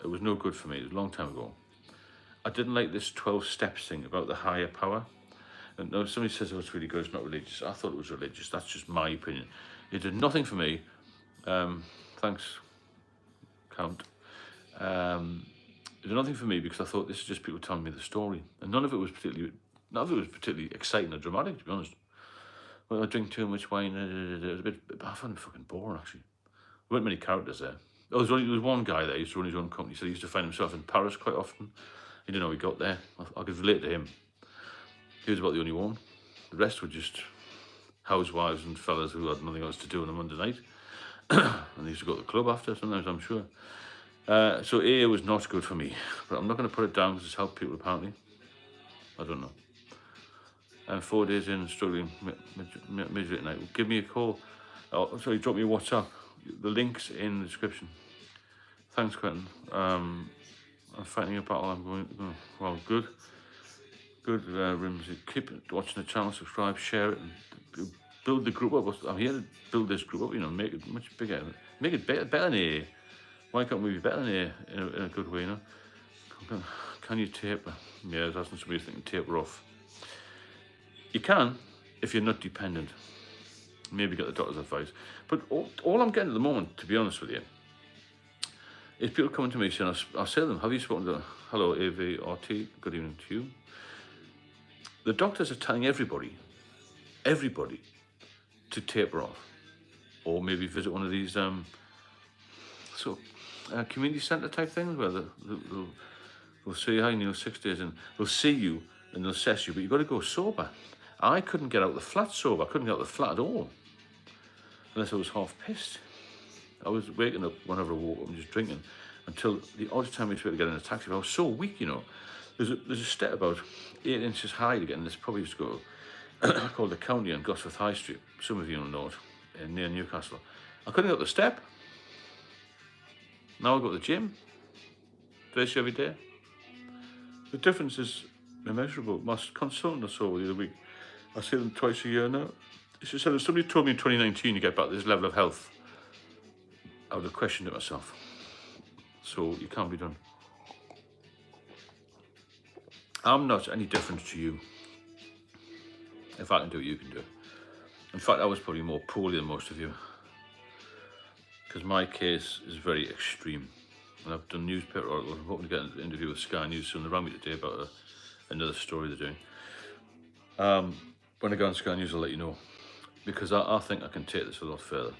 It was no good for me. It was a long time ago. I didn't like this 12 steps thing about the higher power. And now somebody says, oh, it's really good, it's not religious. I thought it was religious. That's just my opinion. It did nothing for me. Thanks, Count. It did nothing for me because I thought this is just people telling me the story. And none of it was particularly exciting or dramatic, to be honest. Well, I drink too much wine. It was a bit, I found it fucking boring, actually. There weren't many characters there. There was one guy there, he used to run his own company, so he used to find himself in Paris quite often. He didn't know how he got there. I could relate to him. He was about the only one. The rest were just housewives and fellas who had nothing else to do on a Monday night. And they used to go to the club after, sometimes, I'm sure. So AA was not good for me. But I'm not going to put it down because it's helped people, apparently. I don't know. I'm 4 days in, struggling, misery at night. Give me a call. Oh, sorry, drop me a WhatsApp. The link's in the description. Thanks, Quentin. I'm fighting a battle. I'm going. Oh, well, good. Good, Rimsey. Keep watching the channel, subscribe, share it, and build the group up. I'm here to build this group up. You know, make it much bigger, make it better than AA. Why can't we be better than AA in a good way? You know? Can you taper? Yeah, I was asking somebody thinking taper off. You can if you're not dependent. Maybe get the doctor's advice. But all I'm getting at the moment, to be honest with you, is people coming to me saying, I'll say to them, have you spoken to, hello, AVRT, good evening to you. The doctors are telling everybody, to taper off. Or maybe visit one of these community centre type things where they'll say, hi Neil, 6 days in, they'll see you and they'll assess you, but you've got to go sober. I couldn't get out the flat sober. I couldn't get out the flat at all. Unless I was half pissed. I was waking up whenever I woke up and just drinking until the odd time I used to be able to get in a taxi. I was so weak, you know. There's a step about 8 inches high to get in this pub I used to go called the County on Gosforth High Street. Some of you will know it, near Newcastle. I couldn't get up the step. Now I go to the gym, virtually every day. The difference is immeasurable. My consultant I saw the other week, I see them twice a year now. She said, if somebody told me in 2019 you get back to this level of health, I would have questioned it myself. So you can't be done. I'm not any different to you. If I can do it, you can do it. In fact, I was probably more poorly than most of you, because my case is very extreme. And I've done newspaper articles. I'm hoping to get an interview with Sky News soon. They rang me today about another story they're doing. When I go on Sky News, I'll let you know, because I think I can take this a lot further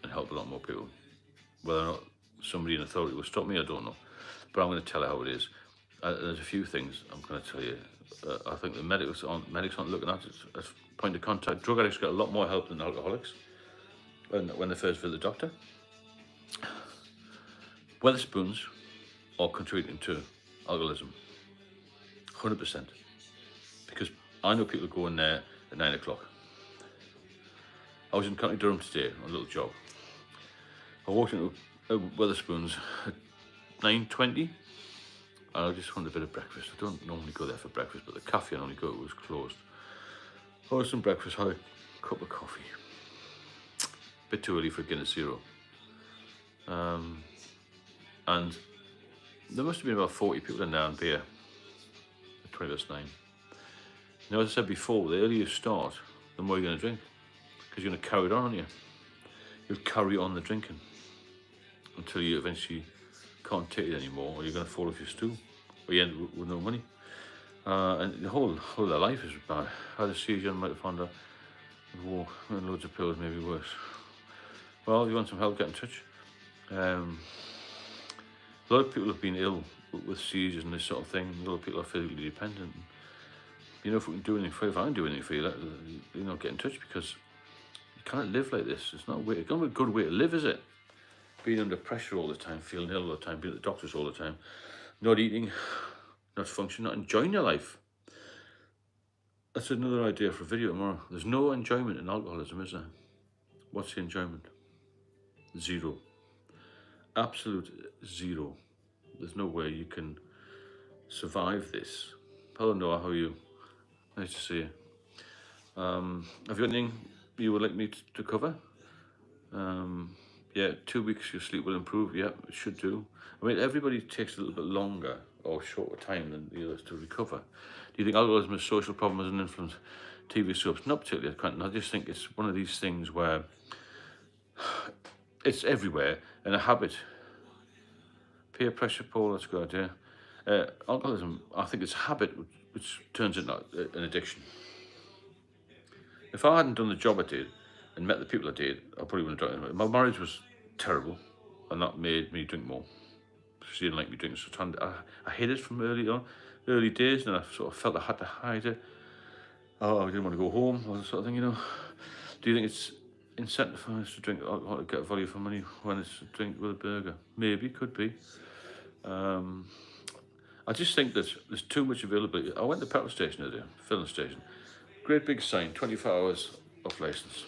and help a lot more people. Whether or not somebody in authority will stop me, I don't know. But I'm going to tell you how it is. There's a few things I'm going to tell you. I think the medics aren't looking at it as point of contact. Drug addicts get a lot more help than alcoholics when they first visit the doctor. Wetherspoons are contributing to alcoholism, 100%. Because I know people go in there at 9 o'clock. I was in County Durham today on a little job. I walked into Wetherspoons at 9:20. I just wanted a bit of breakfast. I don't normally go there for breakfast, but the cafe I normally go to was closed. I had some breakfast, had a cup of coffee. A bit too early for Guinness Zero. And there must have been about 40 people in there on beer at 9:20. Now, as I said before, the earlier you start, the more you're going to drink, because you're going to carry it on, aren't you? You'll carry on the drinking until you eventually can't take it anymore, or you're going to fall off your stool, or you end up with no money. And the whole of their life is bad. I had a seizure and might have found out, and loads of pills, maybe worse. Well, if you want some help, get in touch. A lot of people have been ill with seizures and this sort of thing. A lot of people are physically dependent. You know, if we can do anything for you, if I can do anything for you, get in touch, because you can't live like this. It's not a good way to live, is it? Being under pressure all the time, feeling ill all the time, being at the doctors all the time, not eating, not functioning, not enjoying your life. That's another idea for a video tomorrow. There's no enjoyment in alcoholism, is there? What's the enjoyment? Zero. Absolute zero. There's no way you can survive this. Hello, Noah, how are you? Nice to see you. Have you got anything you would like me to cover? Yeah, 2 weeks your sleep will improve. Yeah, it should do. I mean, everybody takes a little bit longer or shorter time than the others to recover. Do you think alcoholism is a social problem as an influence? TV soaps? Not particularly, Quentin. I just think it's one of these things where it's everywhere and a habit. Peer pressure, Paul, that's a good idea. Alcoholism, I think it's a habit which turns into an addiction. If I hadn't done the job I did and met the people I did, I probably wouldn't have done it. My marriage was terrible, and that made me drink more. She didn't like me drinking, so I hid it from early days, and I sort of felt I had to hide it. Oh, I didn't want to go home, all that sort of thing, you know. Do you think it's incentivized to drink alcohol to get value for money when it's a drink with a burger? Maybe, could be. I just think that there's too much availability. I went to the petrol station today, filling station. Great big sign, 24 hours off licence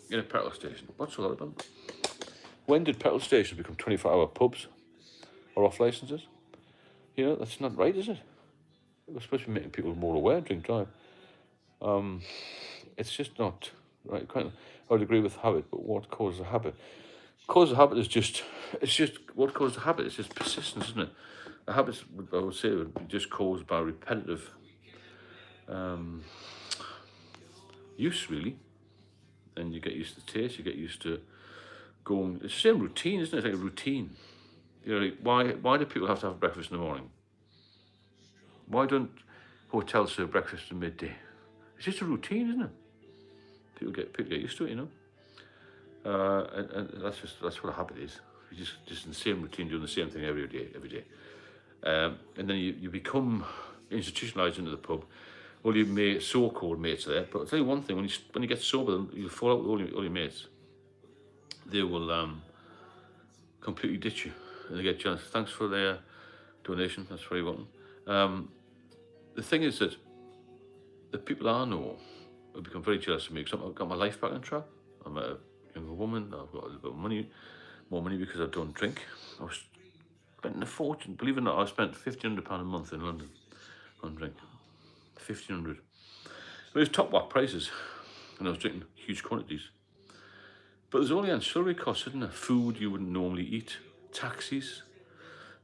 in a petrol station. What's all that about? When did petrol stations become 24-hour pubs or off licences? You know, that's not right, is it? We're supposed to be making people more aware, drink, drive. It's just not right. I would agree with habit, but what causes a habit? Cause of habit is just what causes a habit. It's just persistence, isn't it? A habit, I would say, would be just caused by repetitive use, really. And you get used to the taste. You get used to going. It's the same routine, isn't it? It's like a routine. You know, like why do people have to have breakfast in the morning? Why don't hotels serve breakfast at midday? It's just a routine, isn't it? People get used to it, you know. And that's what a habit is. You just in the same routine, doing the same thing every day. And then you become institutionalized into the pub. All your so-called mates are there. But I'll tell you one thing: when you get sober, you'll fall out with all your mates. They will completely ditch you. And they get jealous. Thanks for their donation. That's very welcome. The thing is that the people I know have become very jealous of me because I've got my life back on track. I'm a younger woman. I've got a little bit of money, more money because I don't drink. I was spending a fortune. Believe it or not, I spent £1,500 a month in London on drink. 1,500. It was top whack prices, and I was drinking huge quantities. But there's only ancillary costs, isn't there? Food you wouldn't normally eat, taxis,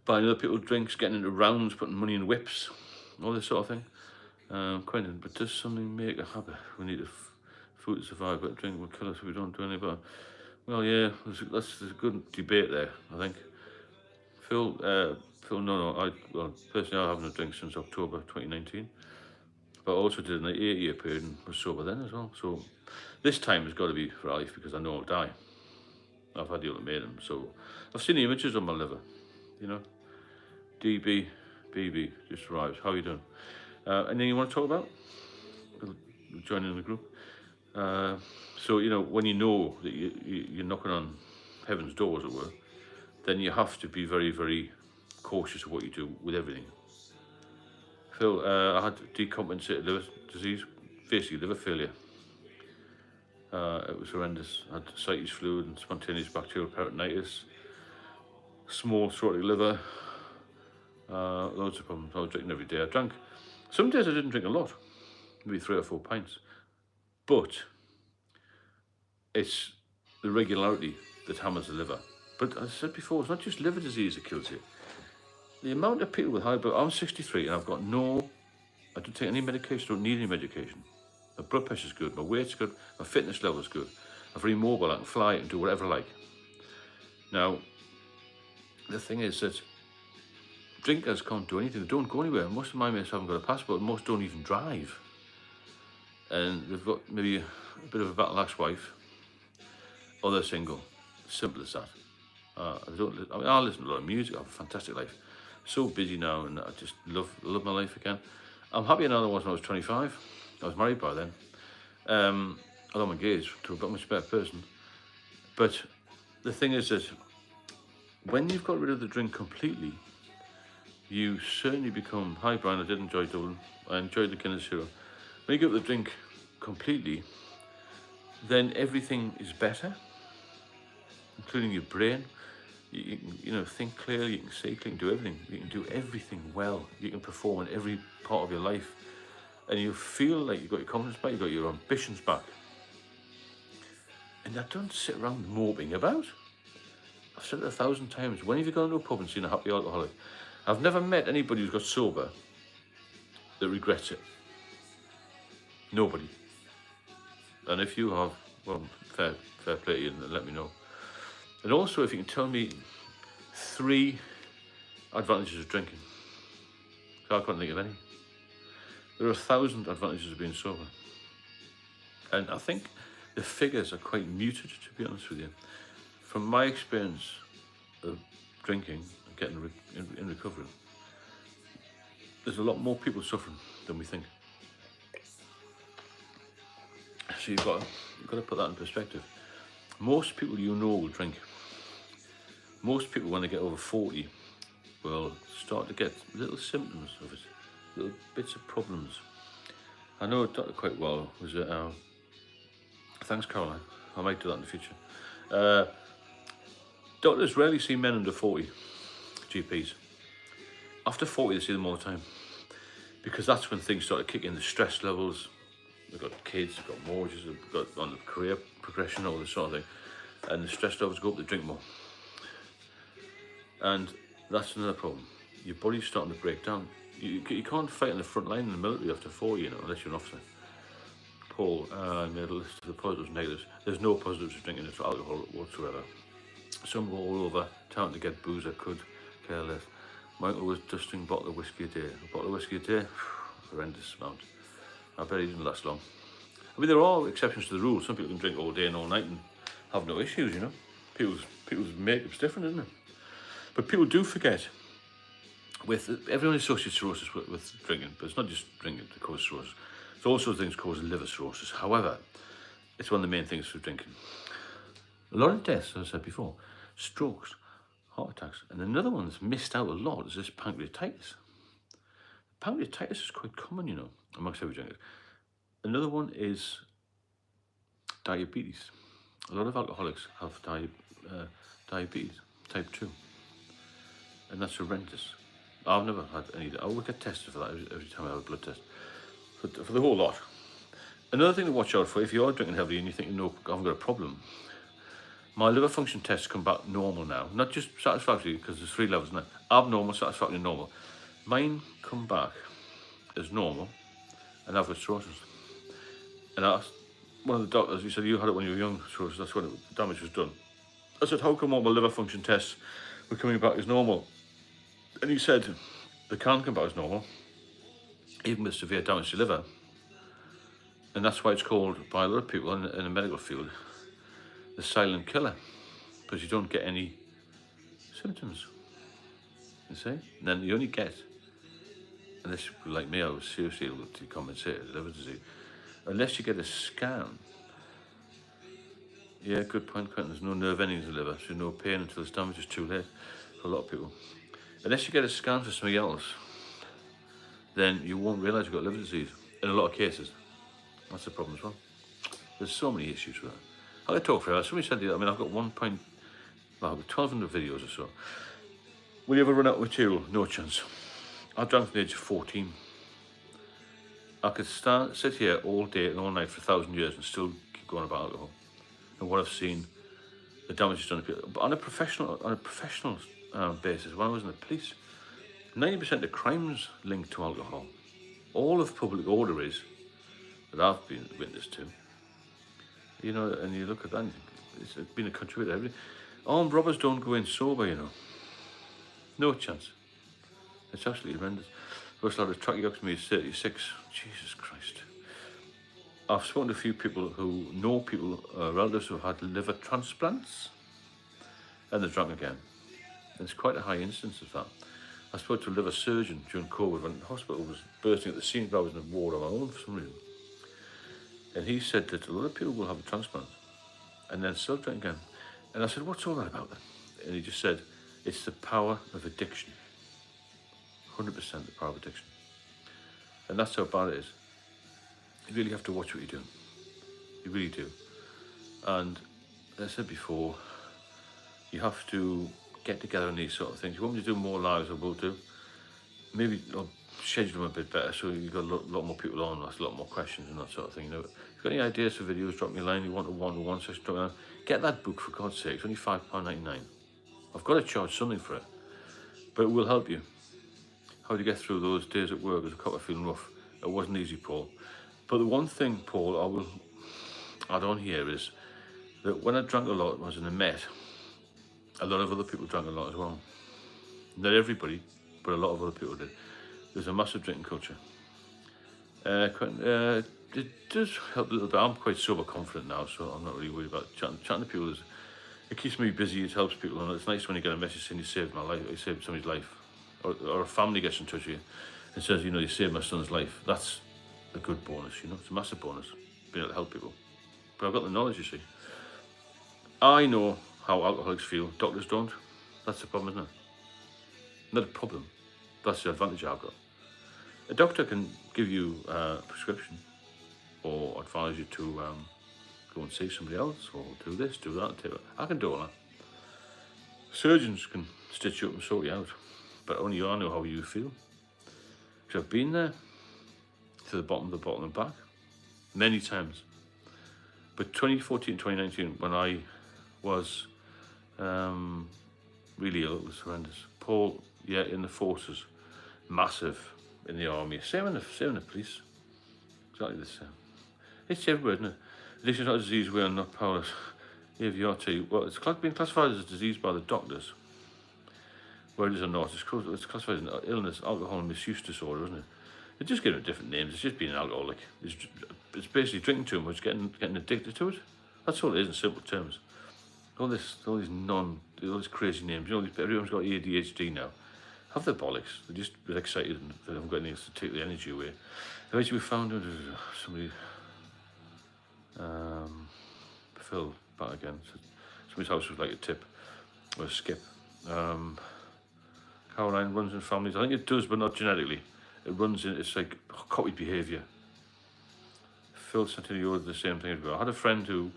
buying other people's drinks, getting into rounds, putting money in whips, all this sort of thing. Quentin, but does something make a habit? We need food to survive, but drink will kill us if we don't do any better. Well, yeah, there's a good debate there, I think. Phil, no, personally I haven't had a drink since October 2019. But I also did an 8-year period and was sober then as well. So this time has got to be for life because I know I'll die. I've had the ultimatum. So I've seen the images on my liver, you know. DB, BB, just arrived. How are you doing? Anything you want to talk about? Joining the group. So, you know, when you know that you're knocking on heaven's door, as it were, then you have to be very, very cautious of what you do with everything. Phil, I had decompensated liver disease, basically liver failure. It was horrendous. I had ascites fluid and spontaneous bacterial peritonitis, small throaty liver, loads of problems. I was drinking every day. I drank. Some days I didn't drink a lot, maybe 3 or 4 pints. But it's the regularity that hammers the liver. But as I said before, it's not just liver disease that kills you. The amount of people with high blood, I'm 63 and I don't take any medication, don't need any medication. My blood pressure's good, my weight's good, my fitness level's good. I'm very mobile, I can fly and do whatever I like. Now, the thing is that drinkers can't do anything, they don't go anywhere. Most of my mates haven't got a passport, most don't even drive. And they've got maybe a bit of a battle axe wife, or they're single. Simple as that. I listen to a lot of music, I have a fantastic life. So busy now and I just love my life again. I'm happier now than I was when I was 25. I was married by then. Although I'm engaged to a much better person. But the thing is that when you've got rid of the drink completely, you certainly become, hi Brian, I did enjoy Dublin. I enjoyed the Guinness Hero. When you give up the drink completely, then everything is better, including your brain. You can, think clearly, you can see clearly, you can do everything. You can do everything well. You can perform in every part of your life. And you feel like you've got your confidence back, you've got your ambitions back. And I don't sit around moping about. I've said it 1,000 times. When have you gone to a pub and seen a happy alcoholic? I've never met anybody who's got sober that regrets it. Nobody. And if you have, well, fair play to you and let me know. And also, if you can tell me 3 advantages of drinking. I can't think of any. There are 1,000 advantages of being sober. And I think the figures are quite muted, to be honest with you. From my experience of drinking and getting in recovery, there's a lot more people suffering than we think. So you've got to put that in perspective. Most people will drink. Most people, when they get over 40, will start to get little symptoms of it, little bits of problems. I know a doctor quite well. Was it? Thanks, Caroline. I might do that in the future. Doctors rarely see men under 40, GPs. After 40, they see them all the time. Because that's when things start to kick in, the stress levels. They've got kids, they've got mortgages, they've got on the career progression, all this sort of thing. And the stress levels go up, they drink more. And that's another problem. Your body's starting to break down. You can't fight on the front line in the military after 40, unless you're an officer. Paul, I made a list of the positives and negatives. There's no positives to drinking alcohol whatsoever. Some go all over, town to get booze, I could care less. Michael was dusting a bottle of whiskey a day. A bottle of whiskey a day? Horrendous amount. I bet he didn't last long. I mean, there are exceptions to the rule. Some people can drink all day and all night and have no issues, People's makeup's different, isn't it? But people do forget. Everyone associates cirrhosis with drinking, but it's not just drinking that causes cirrhosis. It's also things causing liver cirrhosis. However, it's one of the main things for drinking. A lot of deaths, as I said before, strokes, heart attacks. And another one that's missed out a lot is this pancreatitis. Pancreatitis is quite common, you know, amongst heavy drinkers. Another one is diabetes. A lot of alcoholics have diabetes, type 2. And that's horrendous. I've never had any. I will get tested for that every time I have a blood test. For the whole lot. Another thing to watch out for, if you are drinking heavily and you think, no, I haven't got a problem, my liver function tests come back normal now. Not just satisfactory, because there's 3 levels now. Abnormal, satisfactory, and normal. Mine come back as normal, and I've got cirrhosis. And I asked one of the doctors, he said, you had it when you were young, cirrhosis, that's when the damage was done. I said, how come all my liver function tests were coming back as normal? And he said, they can come back as normal, even with severe damage to liver. And that's why it's called, by a lot of people in the medical field, the silent killer, because you don't get any symptoms, you see? And then you only get, unless like me, I was seriously ill with decompensated liver disease, unless you get a scan. Yeah, good point, Quentin. There's no nerve endings in the liver, so no pain until it's damage is too late for a lot of people. Unless you get a scan for something else, then you won't realise you've got liver disease in a lot of cases. That's the problem as well. There's so many issues with that. I'll talk for you. Somebody said, I mean, I've got 1,200 videos or so. Will you ever run out of material? No chance. I've drank from the age of 14. I could sit here all day and all night for 1,000 years and still keep going about alcohol. And what I've seen, the damage it's done to people. But on a professional basis, when I was in the police, 90% of crimes linked to alcohol. All of public order is, that I've been witness to. You know, and you look at that and it's been a contributor. Armed robbers don't go in sober, you know. No chance. It's absolutely horrendous. First lot of tracheostomy is 36. Jesus Christ. I've spoken to a few people who know people, relatives who have had liver transplants, and they've drunk again. And it's quite a high instance of that. I spoke to a liver surgeon during COVID when the hospital was bursting at the seams, but I was in a ward on my own for some reason. And he said that a lot of people will have a transplant and then still drink again. And I said, what's all that about then? And he just said, it's the power of addiction. 100% the power of addiction. And that's how bad it is. You really have to watch what you're doing. You really do. And as I said before, you have to get together on these sort of things. You want me to do more lives, I will do. Maybe I'll schedule them a bit better so you've got a lot more people on, ask a lot more questions and that sort of thing. You know, if you've got any ideas for videos, drop me a line. You want a one-to-one session, drop me a line. Get that book, for God's sake. It's only £5.99. I've got to charge something for it, but it will help you. How to get through those days at work as a cop feeling rough. It wasn't easy, Paul. But the one thing, Paul, I will add on here is that when I drank a lot, when I was in the Met, a lot of other people drank a lot as well. Not everybody, but a lot of other people did. There's a massive drinking culture. It does help a little bit. I'm quite sober confident now, so I'm not really worried about chatting to people. It keeps me busy, it helps people, and it's nice when you get a message saying you saved my life, you saved somebody's life, or a family gets in touch with you and says, you know, you saved my son's life. That's a good bonus, you know. It's a massive bonus, being able to help people. But I've got the knowledge, you see. I know how alcoholics feel. Doctors don't. That's the problem, isn't it? Not a problem. That's the advantage I've got. A doctor can give you a prescription or advise you to go and see somebody else or do this, do that, do it. I can do all that. Surgeons can stitch you up and sort you out, but only I know how you feel. Because I've been there, to the bottom and back, many times. But 2014, 2019, when I was really ill, it was horrendous. Paul, yeah, in the forces, massive in the army, same in the police. Exactly the same. It's everywhere, isn't it? Addiction is not a disease, we are not powerless. AVRT, well, it's been classified as a disease by the doctors. Where it is or not, it's classified as an illness, alcohol and misuse disorder, isn't it? They just give it different names. It's just being an alcoholic. It's basically drinking too much, getting addicted to it. That's all it is in simple terms. All these crazy names. You know, everyone's got ADHD now. Have the bollocks. They're just excited and they haven't got anything to take the energy away. Eventually we found out somebody, Phil, back again. Somebody's house was like a tip or a skip. Caroline runs in families. I think it does, but not genetically. It runs in, it's like copied behaviour. Phil Santillo did the same thing as well. I had a friend who,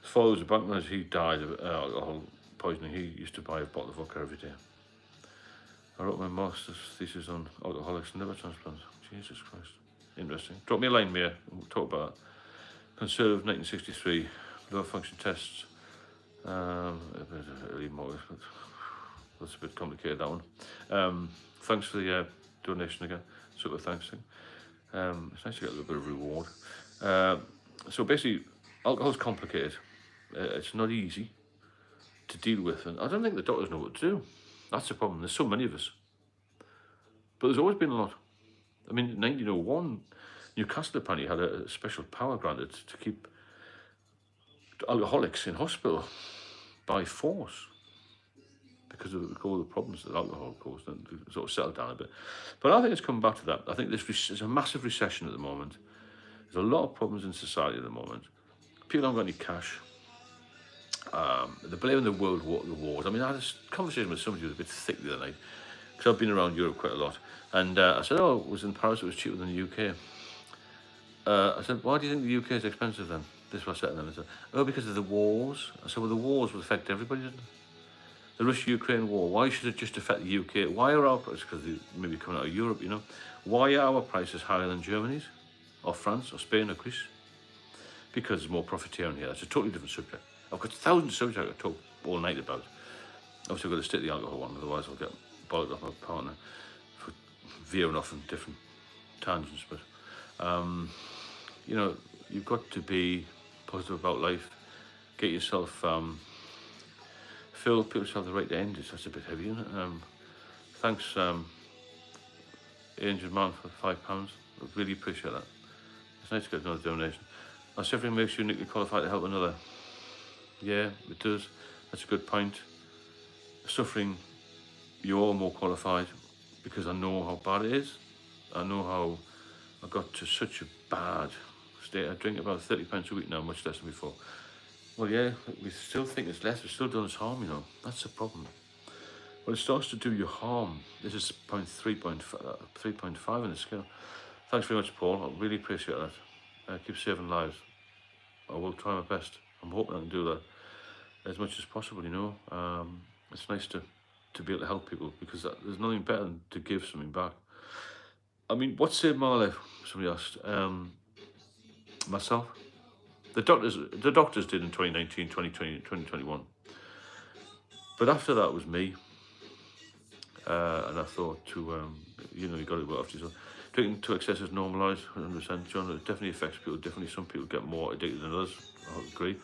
his father was a bankman as he died of alcohol poisoning. He used to buy a bottle of vodka every day. I wrote my master's thesis on alcoholics and liver transplants. Jesus Christ. Interesting. Drop me a line, Mia. We'll talk about it. Conservative 1963, lower function tests. Early motives, but that's a bit complicated, that one. Thanks for the donation again. Super thanks thing. It's nice to get a little bit of reward. So basically, alcohol's complicated. It's not easy to deal with, and I don't think the doctors know what to do. That's the problem. There's so many of us. But there's always been a lot. I mean, in 1901, Newcastle apparently had a special power granted to keep alcoholics in hospital by force because of all the problems that alcohol caused, and sort of settled down a bit. But I think it's coming back to that. I think there's a massive recession at the moment. There's a lot of problems in society at the moment. People haven't got any cash. They're blaming the wars. I mean, I had this conversation with somebody who was a bit thick the other night, because I've been around Europe quite a lot. And I said, oh, it was in Paris, it was cheaper than the UK. I said, why do you think the UK is expensive then? This is what I said to them. I said, oh, because of the wars. I said, well, the wars would affect everybody, didn't it? The Russia-Ukraine war, why should it just affect the UK? Why are our prices, because they maybe coming out of Europe, you know, why are our prices higher than Germany's, or France, or Spain, or Greece? Because there's more profiteering here. That's a totally different subject. I've got thousands of subjects I could talk all night about. Obviously, I've got to stick to the alcohol one, otherwise I'll get bothered off my partner for veering off in different tangents. But, you know, you've got to be positive about life. Get yourself, put yourself the right to end it. That's a bit heavy, isn't it? Thanks, Angel Man, for £5. I really appreciate that. It's nice to get another donation. Now, suffering makes you uniquely qualified to help another. Yeah, it does. That's a good point. Suffering, you're more qualified, because I know how bad it is. I know how I got to such a bad state. I drink about 30 pints a week now, much less than before. Well, yeah, we still think it's less. It still does us harm, you know. That's the problem. When it starts to do you harm, this is point 3.5 in the scale. Thanks very much, Paul. I really appreciate that. Keep saving lives. I will try my best. I'm hoping I can do that as much as possible, you know. It's nice to be able to help people, because there's nothing better than to give something back. I mean, what saved my life? Somebody asked. Myself. The doctors did in 2019, 2020, 2021. But after that was me. And I thought you know, you got to go after yourself. Drinking to excess is normalised, 100%, John. It definitely affects people differently. Some people get more addicted than others. I agree.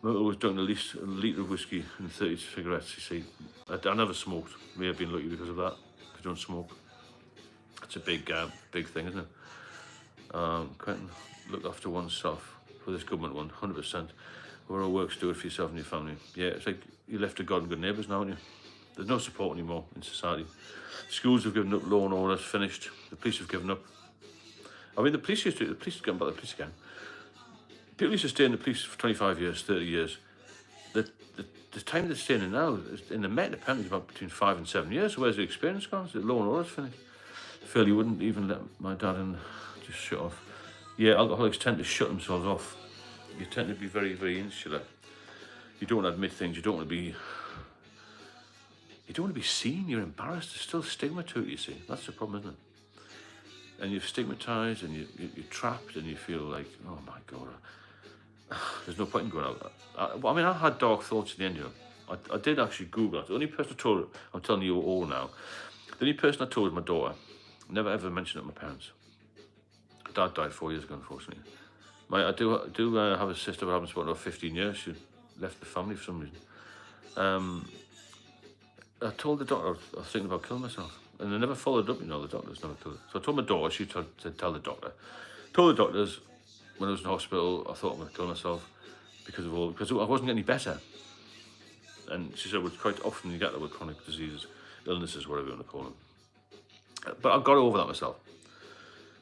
I was drinking at least a litre of whiskey and 30 cigarettes, you see. I never smoked. May have been lucky because of that. If you don't smoke, it's a big thing, isn't it? Quentin, look after oneself. For this government one, 100%. Where all works, do it for yourself and your family. Yeah, it's like you're left to God and good neighbours now, aren't you? There's no support anymore in society. Schools have given up, law and order, finished. The police have given up. I mean, the police getting back the police again. People used to stay in the police for 25 years, 30 years. The time they're staying in now, in the Met, apparently, is about between 5 and 7 years. So where's the experience gone? So the law and order's finished. Phil, you wouldn't even let my dad in, just shut off. Yeah, alcoholics tend to shut themselves off. You tend to be very, very insular. You don't want to admit things. You don't want to be seen. You're embarrassed. There's still stigma to it, you see. That's the problem, isn't it? And you're stigmatized, and you're trapped, and you feel like, oh my God, there's no point in going out. I mean, I had dark thoughts at the end, you know. I did actually Google it. The only person I told, I'm telling you all now, the only person I told was my daughter. Never ever mentioned it to my parents. Dad died 4 years ago, unfortunately. I do have a sister, but I haven't spoken to her 15 years. She left the family for some reason. I told the doctor I was thinking about killing myself, and they never followed up, you know, the doctors never told it. So I told my daughter, she told tell the doctor. Told the doctors, when I was in hospital, I thought I'm going to kill myself because I wasn't getting any better. And she said, well, quite often you get that with chronic diseases, illnesses, whatever you want to call them. But I got over that myself.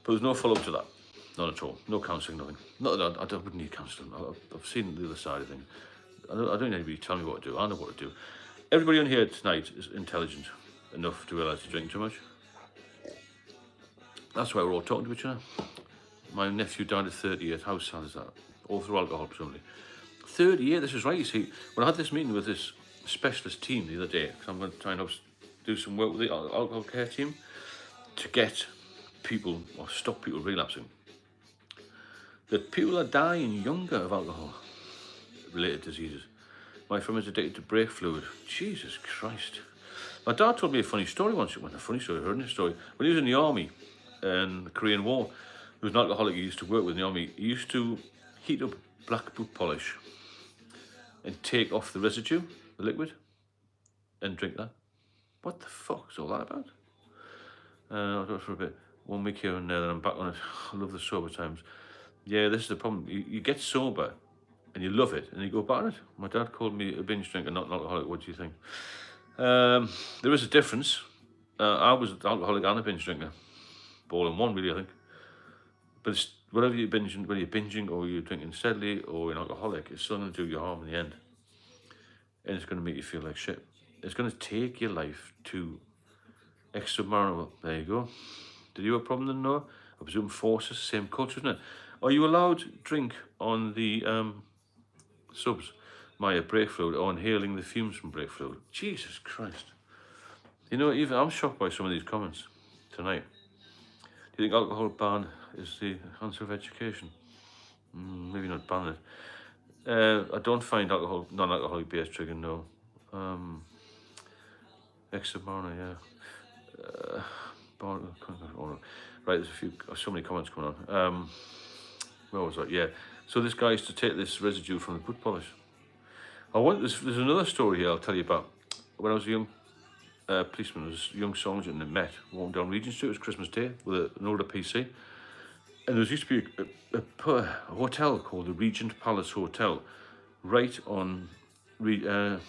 But there's no follow-up to that. None at all. No counselling, nothing. Not that I wouldn't need counselling. I've seen the other side of things. I don't need anybody to tell me what to do. I know what to do. everybody on here tonight is intelligent enough to realise they're drinking too much. That's why we're all talking to each other. My nephew died at 38. How sad is that? All through alcohol, presumably. 38, this is right, you see. When I had this meeting with this specialist team the other day, because I'm going to try and do some work with the alcohol care team to get people, or stop people relapsing, that people are dying younger of alcohol-related diseases. My friend was addicted to brake fluid. Jesus Christ. My dad told me a funny story once. Well, a funny story, I heard this story. When he was in the army, in the Korean War, he was an alcoholic he used to work with in the army. He used to heat up black boot polish and take off the residue, the liquid, and drink that. What the fuck's all that about? I'll do it for a bit. 1 week here and there, then I'm back on it. I love the sober times. Yeah, this is the problem. You get sober, and you love it, and you go back on it. My dad called me a binge drinker, not an alcoholic. What do you think? There is a difference. I was an alcoholic and a binge drinker. All in one, really, I think. But it's, whatever you're binging, whether you're binging or you're drinking steadily or you're an alcoholic, it's still going to do you harm in the end. And it's going to make you feel like shit. It's going to take your life to extramarginal. There you go. Did you have a problem then, Noah? I presume forces, same culture, isn't it? Are you allowed to drink on the subs, Maya, brake fluid, or inhaling the fumes from brake fluid? Jesus Christ. You know, even I'm shocked by some of these comments tonight. Do you think alcohol ban is the answer of education? Maybe not ban it. I don't find non-alcoholic beers triggering, no. Extra Barna, yeah. Right, there's so many comments coming on. Where was that? Yeah. So this guy used to take this residue from the boot polish. There's another story here I'll tell you about. When I was a young policeman, was a young sergeant, and they met walking down Regent Street. It was Christmas Day with an older PC. And there used to be a hotel called the Regent Palace Hotel right on at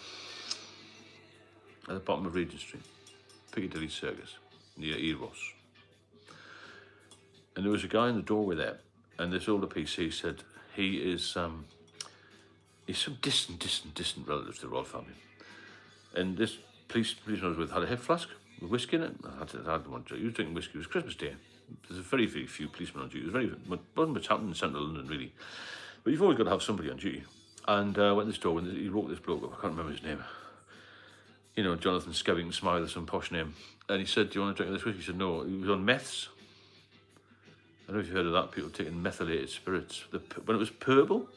the bottom of Regent Street, Piccadilly Circus, near Eros. And there was a guy in the doorway there, and this older PC said he's some distant relative to the royal family. And this policeman I was with had a hip flask with whiskey in it. I had one drink. He was drinking whiskey. It was Christmas Day. There's very, very few policemen on duty. Wasn't much happening in central London, really. But you've always got to have somebody on duty. And I went to the store, and he wrote this bloke up. I can't remember his name. You know, Jonathan Skevington Smiley, some posh name. And he said, do you want to drink this whiskey? He said, no. He was on meths. I don't know if you've heard of that. People taking methylated spirits. When it was purple,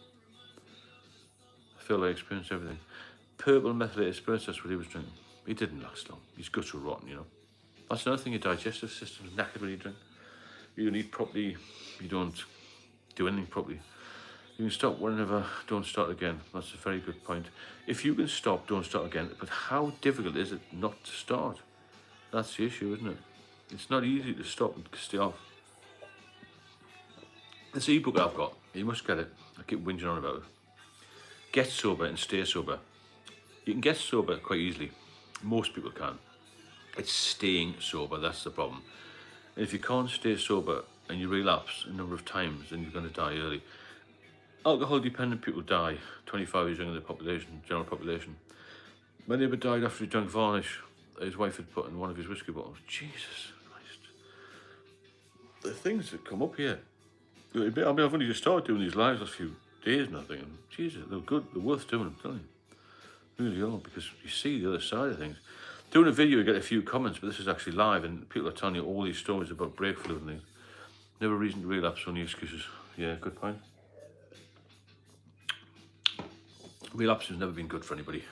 I feel like I experienced everything. Purple methylated spirits, that's what he was drinking. He didn't last long. He's guts were rotten, you know. That's another thing, your digestive system's knackered when you drink. You don't eat properly, you don't do anything properly. You can stop whenever, don't start again. That's a very good point. If you can stop, don't start again. But how difficult is it not to start? That's the issue, isn't it? It's not easy to stop and stay off. This ebook I've got, you must get it. I keep whinging on about it. Get Sober and Stay Sober. You can get sober quite easily. Most people can. It's staying sober, that's the problem. And if you can't stay sober and you relapse a number of times, then you're going to die early. Alcohol-dependent people die 25 years younger than the population, general population. Many of them died after he drank varnish his wife had put in one of his whiskey bottles. Jesus Christ. The things that come up here. I mean, I've only just started doing these lives last few days and I think, Jesus, they're good, they're worth doing, I'm telling you. Really are, because you see the other side of things. Doing a video, you get a few comments, but this is actually live, and people are telling you all these stories about brake fluid and things. Never a reason to relapse, only excuses. Yeah, good point. Relapse has never been good for anybody,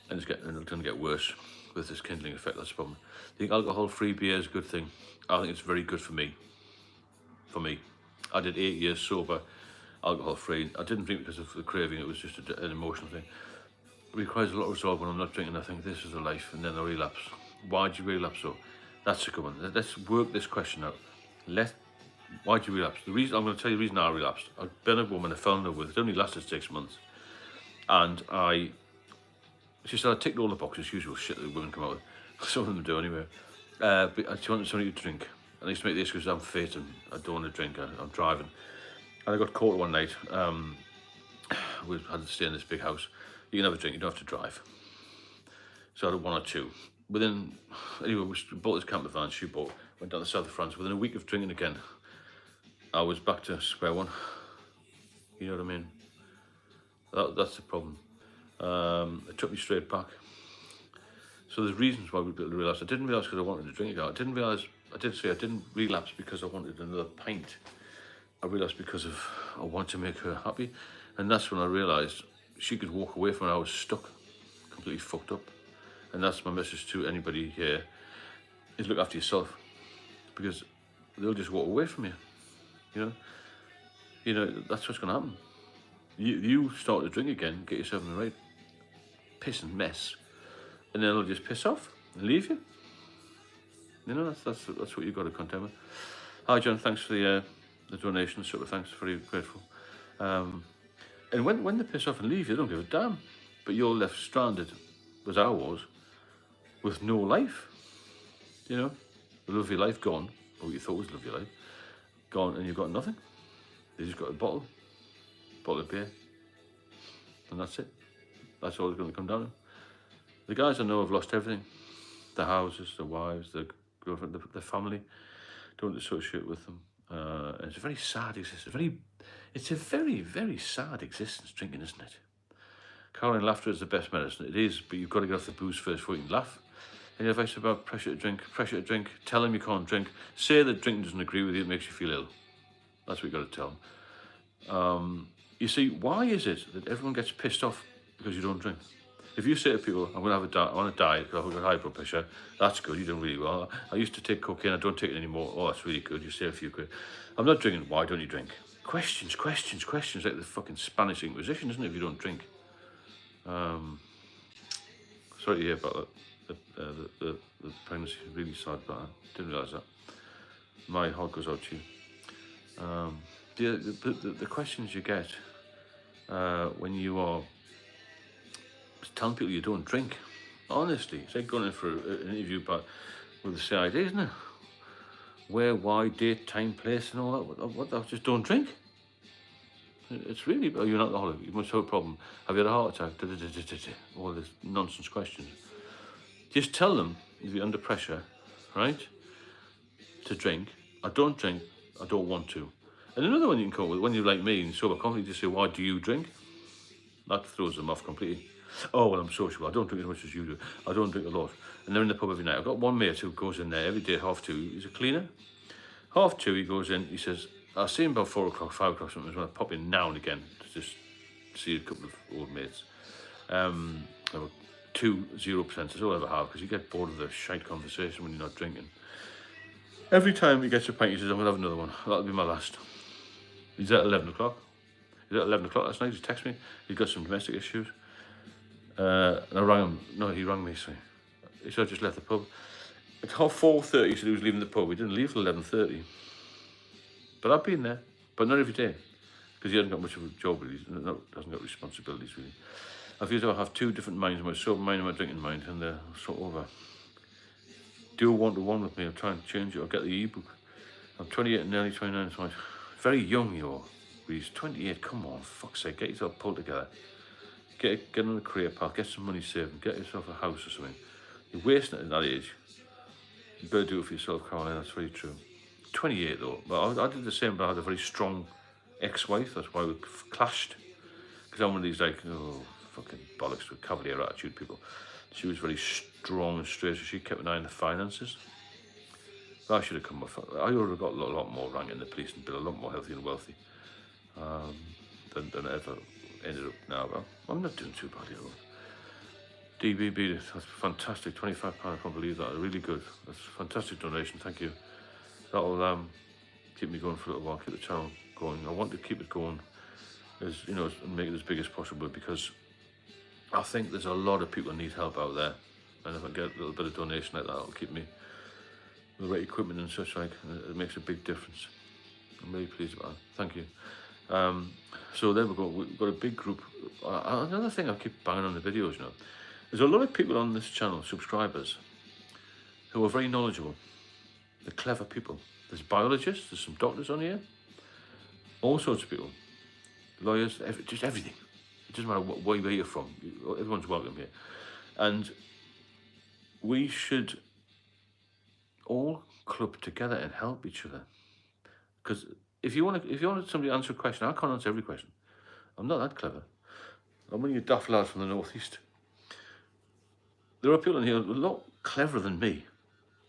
and it's going to get worse with this kindling effect. That's the problem. I think alcohol-free beer is a good thing. I think it's very good for me. I did 8 years sober, alcohol-free. I didn't drink because of the craving. It was just an emotional thing. It requires a lot of resolve when I'm not drinking. I think this is a life, and then I relapse. Why'd you relapse? So that's a good one. Let's work this question out. Why'd you relapse? I'm going to tell you the reason I relapsed. I've been a woman I fell in love with. It only lasted 6 months. And she said I ticked all the boxes, usual shit that women come out with. Some of them do anyway. But she wanted somebody to drink. And I used to make this because I'm fit and I don't want to drink. I'm driving. And I got caught one night. We had to stay in this big house. You can have a drink, you don't have to drive. So I had one or two. Anyway, we bought this camper van, she bought, went down the south of France. Within a week of drinking again, I was back to square one. You know what I mean? That's the problem. It took me straight back. So there's reasons why we realised. I didn't realise because I wanted to drink again. I didn't relapse because I wanted another pint. I realised because I wanted to make her happy. And that's when I realised she could walk away from when I was stuck, completely fucked up. And that's my message to anybody here, is look after yourself. Because they'll just walk away from you, You know, that's what's going to happen. You start to drink again, get yourself in the right piss and mess, and then they'll just piss off and leave you. You know, that's what you've got to contend with. Hi John, thanks for the donation, super thanks, very grateful. And when they piss off and leave you, they don't give a damn. But you're left stranded, as I was, with no life. You know, the love of your life gone, or what you thought was the love of your life, gone, and you've got nothing. You just got a bottle of beer, and that's it. That's all it's going to come down to. The guys I know have lost everything: their houses, their wives, their girlfriend, their family. Don't associate with them. And it's a very sad existence. It's a very, very sad existence, drinking, isn't it? Caroline, laughter is the best medicine. It is, but you've got to get off the booze first before you can laugh. Any advice about pressure to drink? Tell them you can't drink. Say that drinking doesn't agree with you, it makes you feel ill. That's what you've got to tell them. You see, why is it that everyone gets pissed off because you don't drink? If you say to people, I want to die because I've got high blood pressure, that's good, you're doing really well. I used to take cocaine, I don't take it anymore. Oh, that's really good, you save a few quid. I'm not drinking, why don't you drink? Questions, like the fucking Spanish Inquisition, isn't it, if you don't drink? Sorry to hear about that. The pregnancy is really sad, but I didn't realise that. My heart goes out to you. The questions you get when you are telling people you don't drink, honestly, it's like going in for an interview with the CID, isn't it? Where, why, date, time, place, and all that. What? Just don't drink. It's really, oh, you're not an alcoholic, you must have a problem. Have you had a heart attack? All this nonsense questions. Just tell them, if you're under pressure, right, to drink. I don't drink, I don't want to. And another one you can come up with, when you're like me and sober confident, you say, why do you drink? That throws them off completely. Oh, well, I'm sociable, I don't drink as much as you do. I don't drink a lot. And they're in the pub every night. I've got one mate who goes in there every day at 2:30. He's a cleaner. 2:30 he goes in, he says, I'll see him about 4 o'clock, 5 o'clock something. I pop in now and again to just see a couple of old mates. 2 0% is all I ever have, because you get bored of the shite conversation when you're not drinking. Every time he gets a pint, he says, I'm going to have another one. That'll be my last. He's at 11 o'clock. He's at 11 o'clock last night. He texted me. He's got some domestic issues. And I rang him. No, he rang me, sorry. He said, I just left the pub. At 4:30, he said he was leaving the pub. He didn't leave till 11:30. But I've been there. But not every day. Because he hasn't got much of a job, really. He hasn't got responsibilities, really. I feel as though I have two different minds, my sober mind and my drinking mind, and they're sort of do a one-to-one with me. I'm trying to change it or get the ebook. I'm 28 and nearly 29, so I'm very young, you're. He's 28, come on, fuck's sake, get yourself pulled together. Get on a career path, get some money saved, get yourself a house or something. You're wasting it at that age. You better do it for yourself, Caroline, that's very true. 28 though, but I did the same, but I had a very strong ex-wife, that's why we clashed. Because I'm one of these like, oh, fucking bollocks with cavalier attitude people. She was very strong and straight, so she kept an eye on the finances. But I should have come off. I would have got a lot more rank in the police and been a lot more healthy and wealthy than I ever ended up now. Well, I'm not doing too badly at all. DBB, that's fantastic. £25, I can't believe that. Really good. That's a fantastic donation. Thank you. That'll keep me going for a little while. Keep the channel going. I want to keep it going, as you know, and make it as big as possible, because I think there's a lot of people that need help out there, and if I get a little bit of donation like that, it'll keep me with the right equipment and such like. It makes a big difference. I'm really pleased about that. Thank you. So there we go. We've got a big group. Another thing I keep banging on the videos, you know, there's a lot of people on this channel, subscribers, who are very knowledgeable. They're clever people. There's biologists, there's some doctors on here, all sorts of people, lawyers, just everything. It doesn't matter where you're from. Everyone's welcome here. And we should all club together and help each other. Because if you want somebody to answer a question, I can't answer every question. I'm not that clever. I'm only a daft lad from the northeast. There are people in here a lot cleverer than me,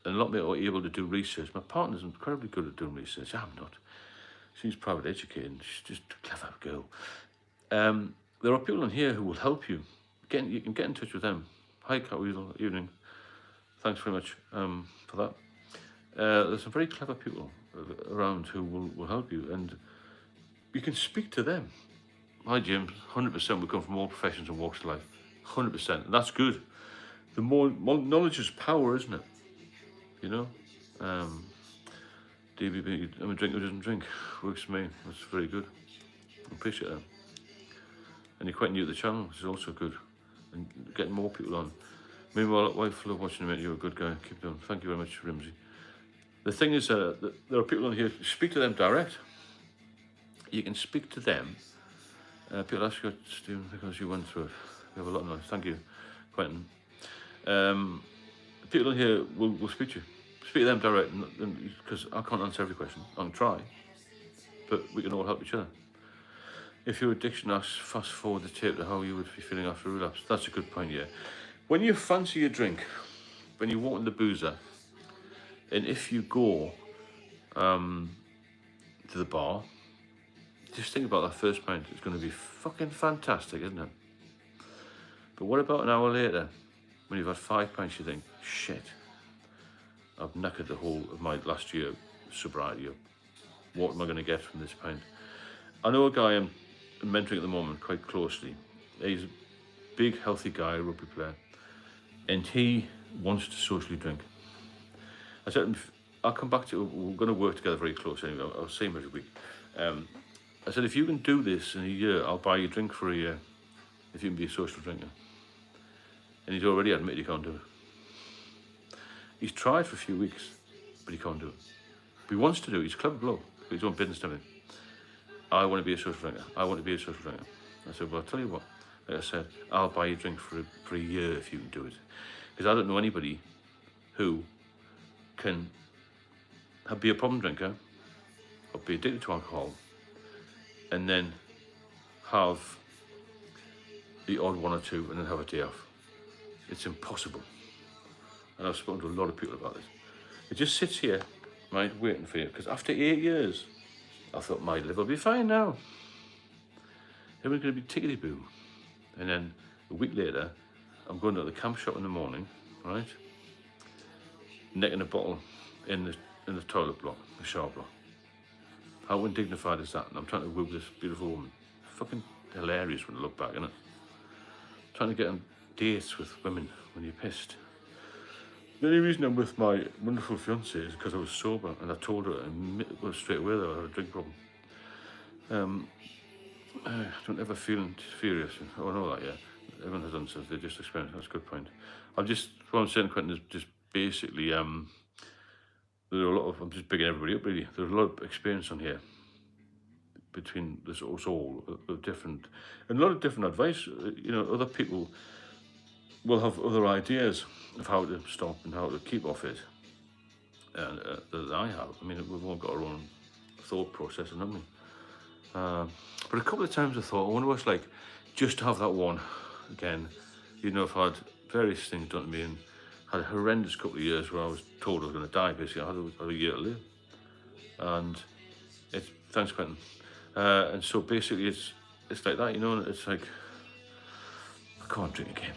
and a lot more able to do research. My partner's incredibly good at doing research. I'm not. She's private educated, and she's just a clever girl. There are people in here who will help you. You can get in touch with them. Hi, Catweasel. Evening. Thanks very much for that. There's some very clever people around who will help you, and you can speak to them. Hi, Jim. 100% we come from all professions and walks of life. 100%. And that's good. The more knowledge is power, isn't it? You know? DBB, I'm a drinker who doesn't drink. Works for me. That's very good. I appreciate that. And you're quite new to the channel, which is also good. And getting more people on. Meanwhile, wife, love watching you, mate. You're a good guy. Keep doing. Thank you very much, Rimsey. The thing is, there are people on here, speak to them direct. You can speak to them. People ask you, Stephen, because you went through it. We have a lot of noise. Thank you, Quentin. People in here will speak to you. Speak to them direct, because I can't answer every question. I can try, but we can all help each other. If your addiction asks, fast forward the tape to how you would be feeling after a relapse. That's a good point, yeah. When you fancy a drink, when you walk in the boozer, and if you go to the bar, just think about that first pint. It's going to be fucking fantastic, isn't it? But what about an hour later, when you've had 5 pints, you think, shit, I've knackered the whole of my last year sobriety up. What am I going to get from this pint? I know a guy I'm mentoring at the moment quite closely. He's a big, healthy guy, a rugby player, and he wants to socially drink. I said, I'll come back to it. We're going to work together very close anyway. I'll see him every week. I said, if you can do this in a year, I'll buy you a drink for a year, if you can be a social drinker. And he's already admitted he can't do it. He's tried for a few weeks, but he can't do it. But he wants to do it. He's a clever bloke, got his own business and everything. I want to be a social drinker. I want to be a social drinker. I said, well, I'll tell you what. Like I said, I'll buy you a drink for a year if you can do it. Because I don't know anybody who can be a problem drinker or be addicted to alcohol and then have the odd one or two and then have a day off. It's impossible. And I've spoken to a lot of people about this. It just sits here, right, waiting for you. Because after 8 years, I thought my liver will be fine now. Everyone's going to be tickety-boo. And then a week later, I'm going to the camp shop in the morning, right? Necking a bottle in the toilet block, the shower block. How undignified is that? And I'm trying to woo this beautiful woman. Fucking hilarious when I look back, isn't it? Trying to get on dates with women when you're pissed. The only reason I'm with my wonderful fiancée is because I was sober, and I told her straight away that I had a drink problem. I don't ever feel furious. Oh, I know that, yeah. Everyone has answers, they just experience. That's a good point. What I'm saying, Quentin, is just basically, there are a lot of, I'm just bigging everybody up really. There's a lot of experience on here between us all of different, and a lot of different advice. You know, other people will have other ideas of how to stop and how to keep off it, and that I have. I mean, we've all got our own thought process, haven't we? But a couple of times I thought, I wonder what it's like just to have that one again. You know, I've had various things done to me and had a horrendous couple of years where I was told I was going to die, basically. I had a year to live. And thanks, Quentin. And so basically it's like that, you know, it's like, I can't drink again.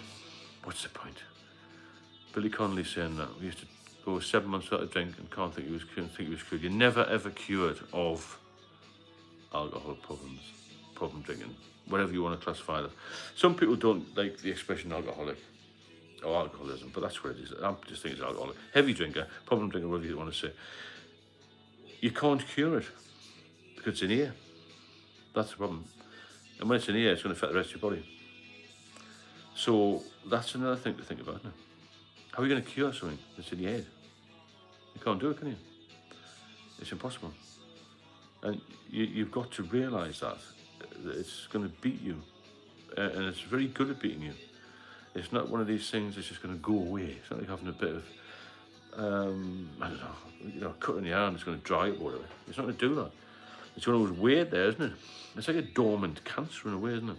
What's the point? Billy Connolly saying that. We used to go 7 months without a drink and couldn't think he was cured. You're never ever cured of alcohol problems, problem drinking, whatever you want to classify it. Some people don't like the expression alcoholic or alcoholism, but that's what it is. I just think it's alcoholic. Heavy drinker, problem drinker, whatever you want to say. You can't cure it because it's in here. That's the problem. And when it's in here, it's going to affect the rest of your body. So that's another thing to think about, isn't it? How are you going to cure something that's in your head? You can't do it, can you? It's impossible. And you've got to realise that it's going to beat you, and it's very good at beating you. It's not one of these things that's just going to go away. It's not like having a bit of, I don't know, a cut in the arm that's going to dry up or whatever. It's not going to do that. It's going to always wait there, isn't it? It's like a dormant cancer in a way, isn't it?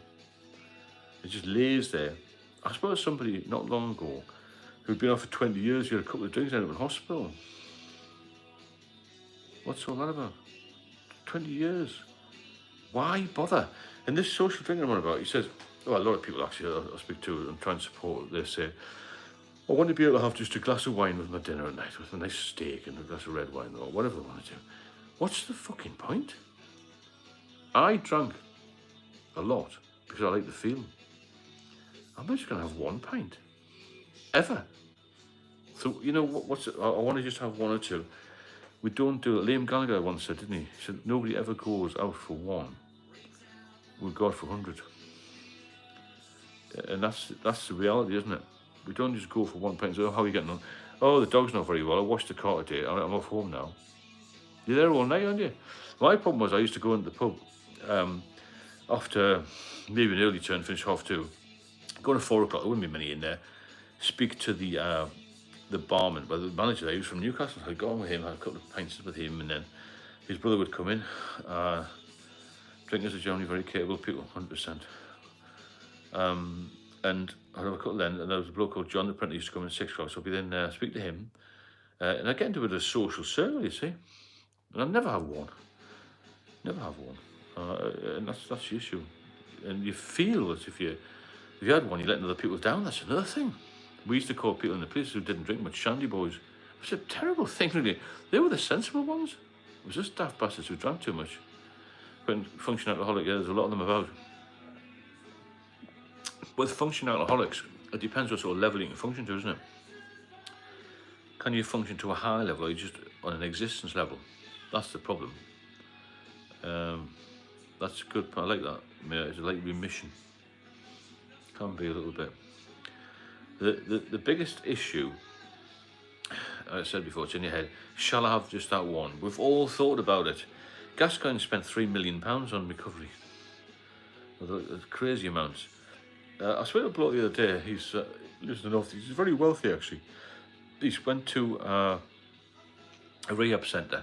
It just lays there. I suppose somebody not long ago who'd been off for 20 years, you had a couple of drinks, ended up in hospital. What's all that about? 20 years. Why bother? And this social drinking I'm on about, he says, well, a lot of people actually I speak to and try and support, they say, I want to be able to have just a glass of wine with my dinner at night, with a nice steak and a glass of red wine or whatever they want to do. What's the fucking point? I drank a lot because I like the feeling. I'm just going to have 1 pint. Ever. So, you know, I want to just have 1 or 2. We don't do it. Liam Gallagher once said, didn't he? He said, nobody ever goes out for 1. We go out for 100. And that's the reality, isn't it? We don't just go for 1 pint. So, how are you getting on? Oh, the dog's not very well. I washed the car today. I'm off home now. You're there all night, aren't you? My problem was I used to go into the pub after maybe an early turn, finish 2:30. Go to 4 o'clock. There wouldn't be many in there. Speak to the barman, but the manager there, he was from Newcastle. I'd go on with him, had a couple of pints with him, and then his brother would come in. Drinkers are generally very capable people, 100%. And I'd have a couple then, and there was a bloke called John the Printer used to come in at 6 o'clock, so I'd be then speak to him. And I get into a bit of a social circle, you see. And I'd never have 1. Never have 1. And that's the issue. And you feel as if you had 1, you're letting other people down. That's another thing. We used to call people in the place who didn't drink much shandy boys. It was a terrible thing, really. They were the sensible ones. It was just daft bastards who drank too much. When functioning alcoholic, yeah, there's a lot of them about. With functioning alcoholics, it depends what sort of level you can function to, isn't it? Can you function to a high level or are you just on an existence level? That's the problem. That's good. I like that. Yeah, it's like remission. Can be a little bit. The biggest issue, I said before, it's in your head. Shall I have just that 1? We've all thought about it. Gascoigne spent £3 million on recovery. Crazy amounts. I spoke to a bloke the other day. He's lives in the north. He's very wealthy actually. He went to a rehab centre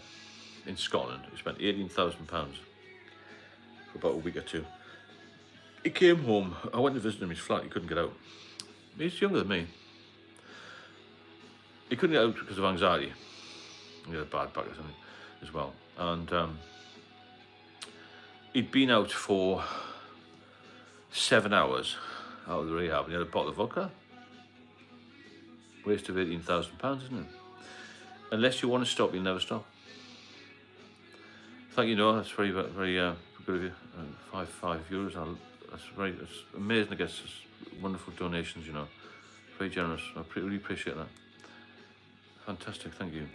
in Scotland. He spent £18,000 for about a week or 2. He came home. I went to visit him in his flat. He couldn't get out. He's younger than me. He couldn't get out because of anxiety. He had a bad back or something as well. And he'd been out for 7 hours out of the rehab and he had a bottle of vodka. Waste of £18,000, isn't it? Unless you want to stop, you'll never stop. Thank you, Noah. That's very, very good of you. €5. That's amazing. I guess it's wonderful donations, you know. Very generous. I really appreciate that. Fantastic. Thank you.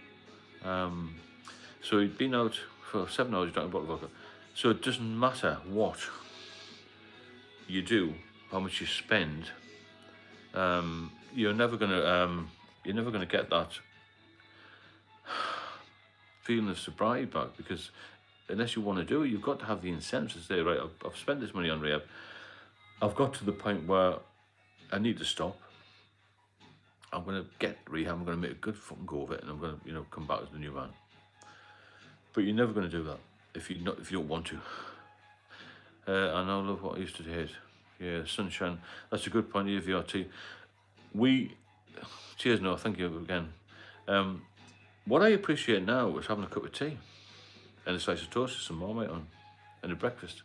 So he'd been out for 7 hours, drank a bottle of vodka. So it doesn't matter what you do, how much you spend. You're never gonna get that feeling of sobriety back, because unless you want to do it, you've got to have the incentive to say, right, I've spent this money on rehab. I've got to the point where I need to stop. I'm going to get rehab. I'm going to make a good fucking go of it, and I'm going to, come back as the new man. But you're never going to do that if you don't want to. I now love what I used to hate. Yeah, sunshine. That's a good point. EVRT. Cheers, Noah. Thank you again. What I appreciate now is having a cup of tea and a slice of toast with some Marmite on, and a breakfast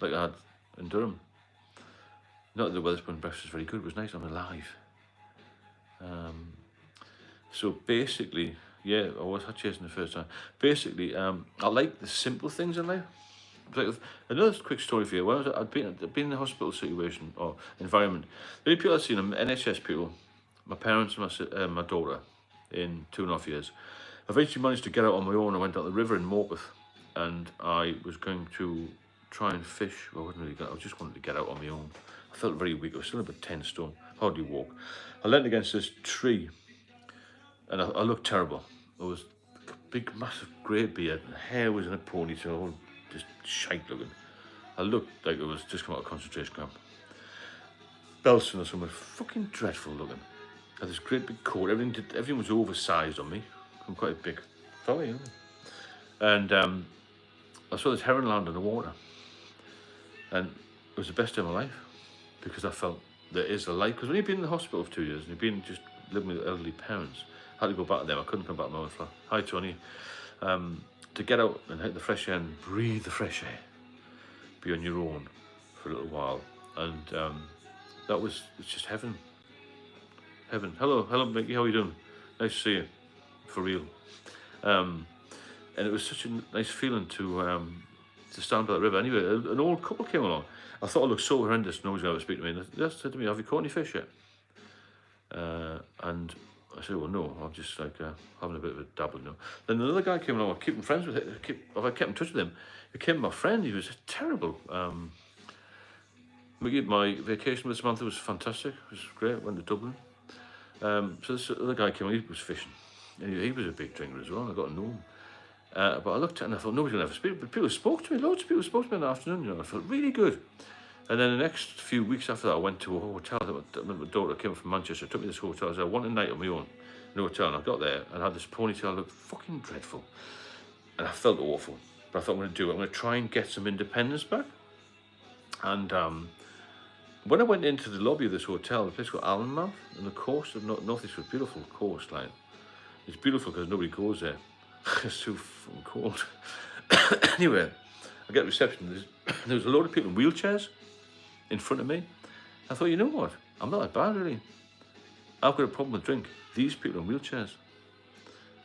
like I had in Durham. Not that the Wetherspoon breakfast was very good. It was nice. I'm alive. So basically, yeah, I was chasing the first time. Basically, I like the simple things in life. Like, another quick story for you. When I'd been in the hospital situation or environment. The only people I've seen are NHS people, my parents and my daughter in 2.5 years. I eventually managed to get out on my own. I went down the river in Morpeth, and I was going to try and fish. Well, I wasn't really. I just wanted to get out on my own. I felt very weak. I was still about 10 stone, hardly walk. I leant against this tree, and I looked terrible. I was a big, massive grey beard, and hair was in a ponytail, all just shite looking. I looked like I was just come out of concentration camp. Belson or something, fucking dreadful looking. Had this great big coat, everything was oversized on me. I'm quite a big fella, you know. And I saw this heron land on the water. And it was the best day of my life because I felt there is a life. Because when you've been in the hospital for 2 years and you've been just living with elderly parents, I had to go back to them. I couldn't come back to my own flat. Hi, Tony. To get out and hit the fresh air and breathe the fresh air, be on your own for a little while. And it's just heaven. Heaven. Hello, Mickey. How are you doing? Nice to see you. For real. And it was such a nice feeling to stand by the river. Anyway, an old couple came along. I thought I looked so horrendous. Nobody's going to speak to me. And they said to me, "Have you caught any fish yet?" And I said, "Well, no. I'm just like having a bit of a dabble, you know." Then another guy came along. I'm keeping friends with him. I kept in touch with him. He became my friend. He was terrible. My vacation with Samantha was fantastic. It was great. Went to Dublin. So this other guy came along. He was fishing. And he was a big drinker as well. I got to know him. But I looked at it and I thought, nobody's going to ever speak. But people spoke to me. Loads of people spoke to me in the afternoon. You know, I felt really good. And then the next few weeks after that, I went to a hotel. My daughter came from Manchester, took me to this hotel. I said, "I want a night on my own in a hotel." And I got there and I had this ponytail that looked fucking dreadful. And I felt awful. But I thought, I'm going to do it. I'm going to try and get some independence back. And when I went into the lobby of this hotel, the place called Allenmouth, and the coast of Northeast was beautiful coastline. It's beautiful because nobody goes there. It's too fucking cold. Anyway, I get reception. There was a load of people in wheelchairs in front of me. I thought, you know what? I'm not that bad, really. I've got a problem with drink. These people in wheelchairs.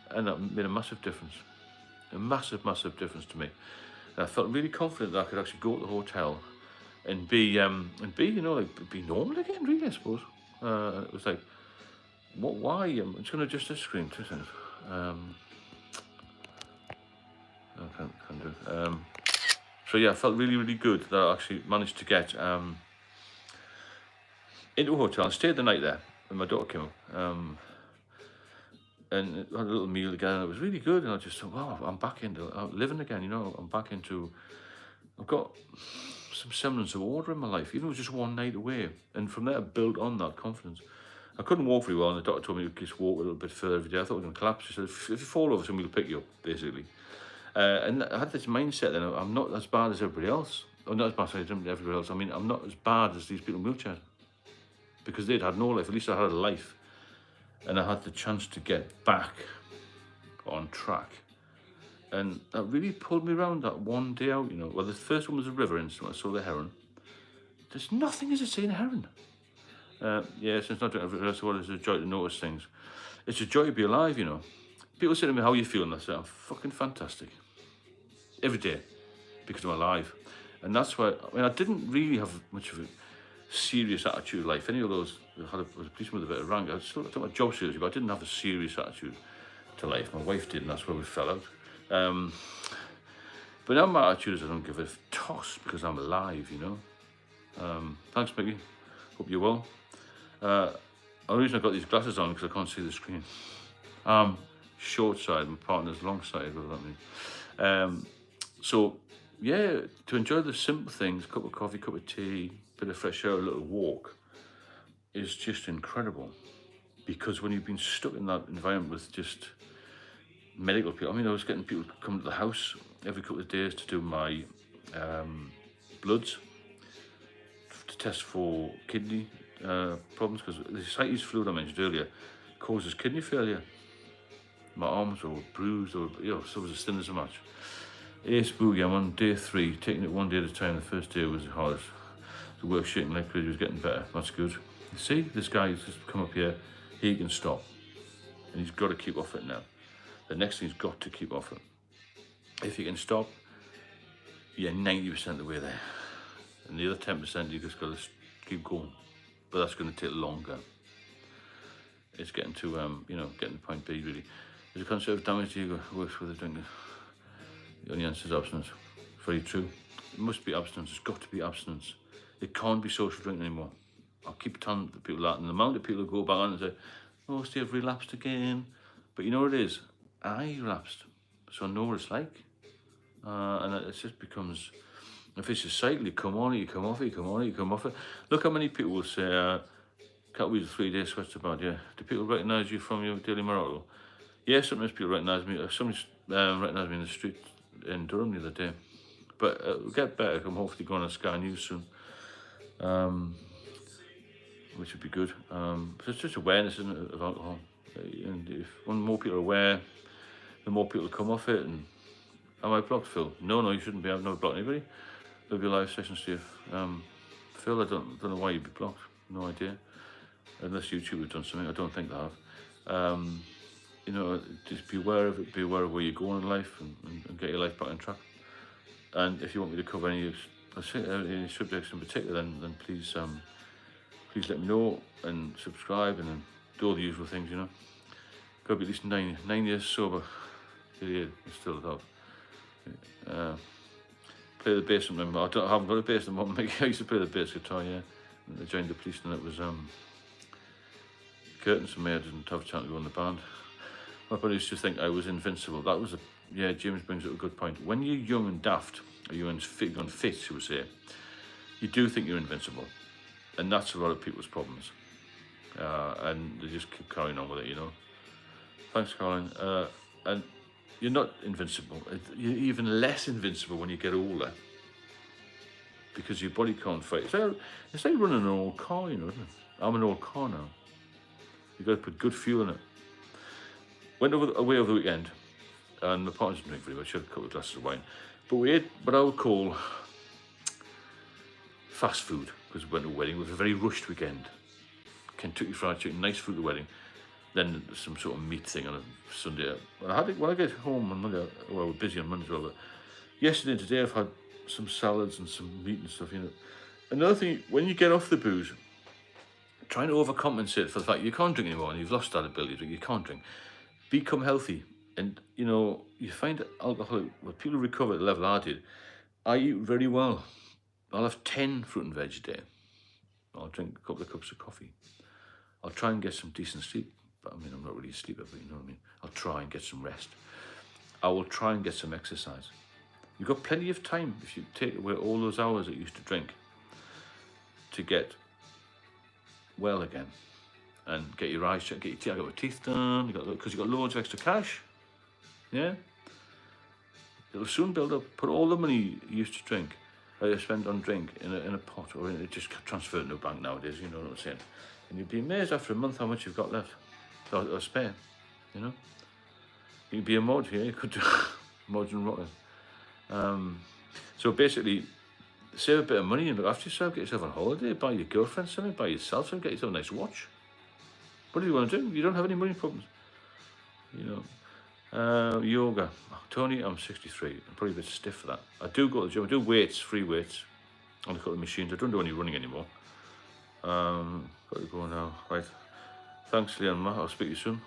And that made a massive difference. A massive, massive difference to me. And I felt really confident that I could actually go to the hotel and be, you know, like, be normal again, really, I suppose. It was like, what? Why? I'm just going to adjust this screen, 2 seconds. I can't do it. So yeah, I felt really, really good that I actually managed to get into a hotel and stayed the night there when my daughter came up. And had a little meal again, and it was really good. And I just thought, wow, I'm back into living again, you know. I've got some semblance of order in my life, even if it was just one night away. And from there, I built on that confidence. I couldn't walk very well, and the doctor told me to just walk a little bit further every day. I thought I was going to collapse. He said, if you fall over, somebody will pick you up, basically. And I had this mindset that I'm not as bad as everybody else. Or not as bad as everybody else. I mean, I'm not as bad as these people in wheelchairs. Because they'd had no life. At least I had a life. And I had the chance to get back on track. And that really pulled me around that one day out, you know. Well, the first one was a river incident. I saw the heron. There's nothing as a seeing a heron. Yes, it's not that's what it's a joy to notice things. It's a joy to be alive, you know. People say to me, "How are you feeling?" I say, "I'm fucking fantastic." Every day. Because I'm alive. And that's why, I mean, I didn't really have much of a serious attitude to life. Any of those, I was a policeman with a bit of rank. I still took my job seriously, but I didn't have a serious attitude to life. My wife did, and that's where we fell out. But now my attitude is I don't give a toss because I'm alive, you know. Thanks, Mickey. Hope you're well. The reason I got these glasses on because I can't see the screen. Short side, my partner's long side, whatever that means. So, yeah, to enjoy the simple things, cup of coffee, cup of tea, bit of fresh air, a little walk, is just incredible. Because when you've been stuck in that environment with just medical people, I mean, I was getting people to come to the house every couple of days to do my bloods, to test for kidney problems, because the ascites fluid I mentioned earlier causes kidney failure. My arms were bruised, or so was as thin as a match. Ace Boogie, I'm on day 3, taking it one day at a time. The first day was the hardest. The work shaking like crazy, was getting better. That's good. You see, this guy who's just come up here, he can stop. And he's got to keep off it now. The next thing he's got to keep off it. If you can stop, you're 90% of the way there. And the other 10%, you just got to keep going. But that's going to take longer. It's getting to, getting to point B, really. There's a concept of damage to ego works with a drinker. The only answer is abstinence. Very true. It must be abstinence. It's got to be abstinence. It can't be social drinking anymore. I'll keep telling people that. And the amount of people who go back on and say, "Oh, Steve relapsed again." But you know what it is? I relapsed. So I know what it's like. And it just becomes If it's a cycle, you come on it, you come off it, you come on it, you come off it. Look how many people will say, can't we do 3 days sweats about you? Do people recognise you from your daily Morocco? Yeah, sometimes people recognise me. Somebody recognised me in the street in Durham the other day. But it'll get better. I'm hopefully going on Sky News soon, which would be good. So it's just awareness, isn't it, of alcohol. And if when more people are aware, the more people come off it. And am I blocked, Phil? No, you shouldn't be. I've never blocked anybody. There'll be a live session, Steve. Phil, I don't know why you'd be blocked. No idea. Unless YouTube have done something. I don't think they have. You know, just be aware of it. Be aware of where you're going in life, and get your life back on track. And if you want me to cover any subjects in particular, then please let me know and subscribe and then do all the usual things. You know, got to be at least nine years sober. Yeah, still have. Play the bass and remember. I haven't got a bass at the moment. I used to play the bass guitar. Yeah, and I joined the police, and it was curtains for me. I didn't have a chance to go in the band. My buddy used to think I was invincible. That was James brings up a good point. When you're young and daft, or you're unfit, you would say, you do think you're invincible. And that's a lot of people's problems. And they just keep carrying on with it, you know. Thanks, Colin. And you're not invincible. You're even less invincible when you get older. Because your body can't fight. It's like running an old car, you know, isn't it? I'm an old car now. You've got to put good fuel in it. Went away over the weekend, and my partner didn't drink very much. She had a couple of glasses of wine, but we ate what I would call fast food, because we went to a wedding. It was a very rushed weekend. Kentucky Fried Chicken, nice food at the wedding. Then some sort of meat thing on a Sunday. When I get home on Monday, well, we're busy on Monday as well, but yesterday and today I've had some salads and some meat and stuff, you know. Another thing, when you get off the booze, trying to overcompensate for the fact you can't drink anymore and you've lost that ability to drink, you can't drink. Become healthy. And, you know, you find alcohol, when people recover at the level I did, I eat very well. I'll have 10 fruit and veg a day. I'll drink a couple of cups of coffee. I'll try and get some decent sleep. But I mean, I'm not really a sleeper, but you know what I mean. I'll try and get some rest. I will try and get some exercise. You've got plenty of time if you take away all those hours that you used to drink to get well again. And get your eyes checked, get your teeth done, because you've got loads of extra cash. Yeah? It'll soon build up. Put all the money you used to drink, or you spend on drink, in a pot, or just transfer it into a bank nowadays, you know what I'm saying? And you'd be amazed after a month how much you've got left, or spare, you know? You'd be a mod here, you could do mods and rockers. So basically, save a bit of money and look after yourself, get yourself on holiday, buy your girlfriend something, buy yourself something, get yourself a nice watch. What do you want to do? You don't have any money problems. You know. Yoga. Oh, Tony, I'm 63. I'm probably a bit stiff for that. I do go to the gym. I do weights, free weights, on a couple of machines. I don't do any running anymore. Got to go now. Right. Thanks, Leon. I'll speak to you soon.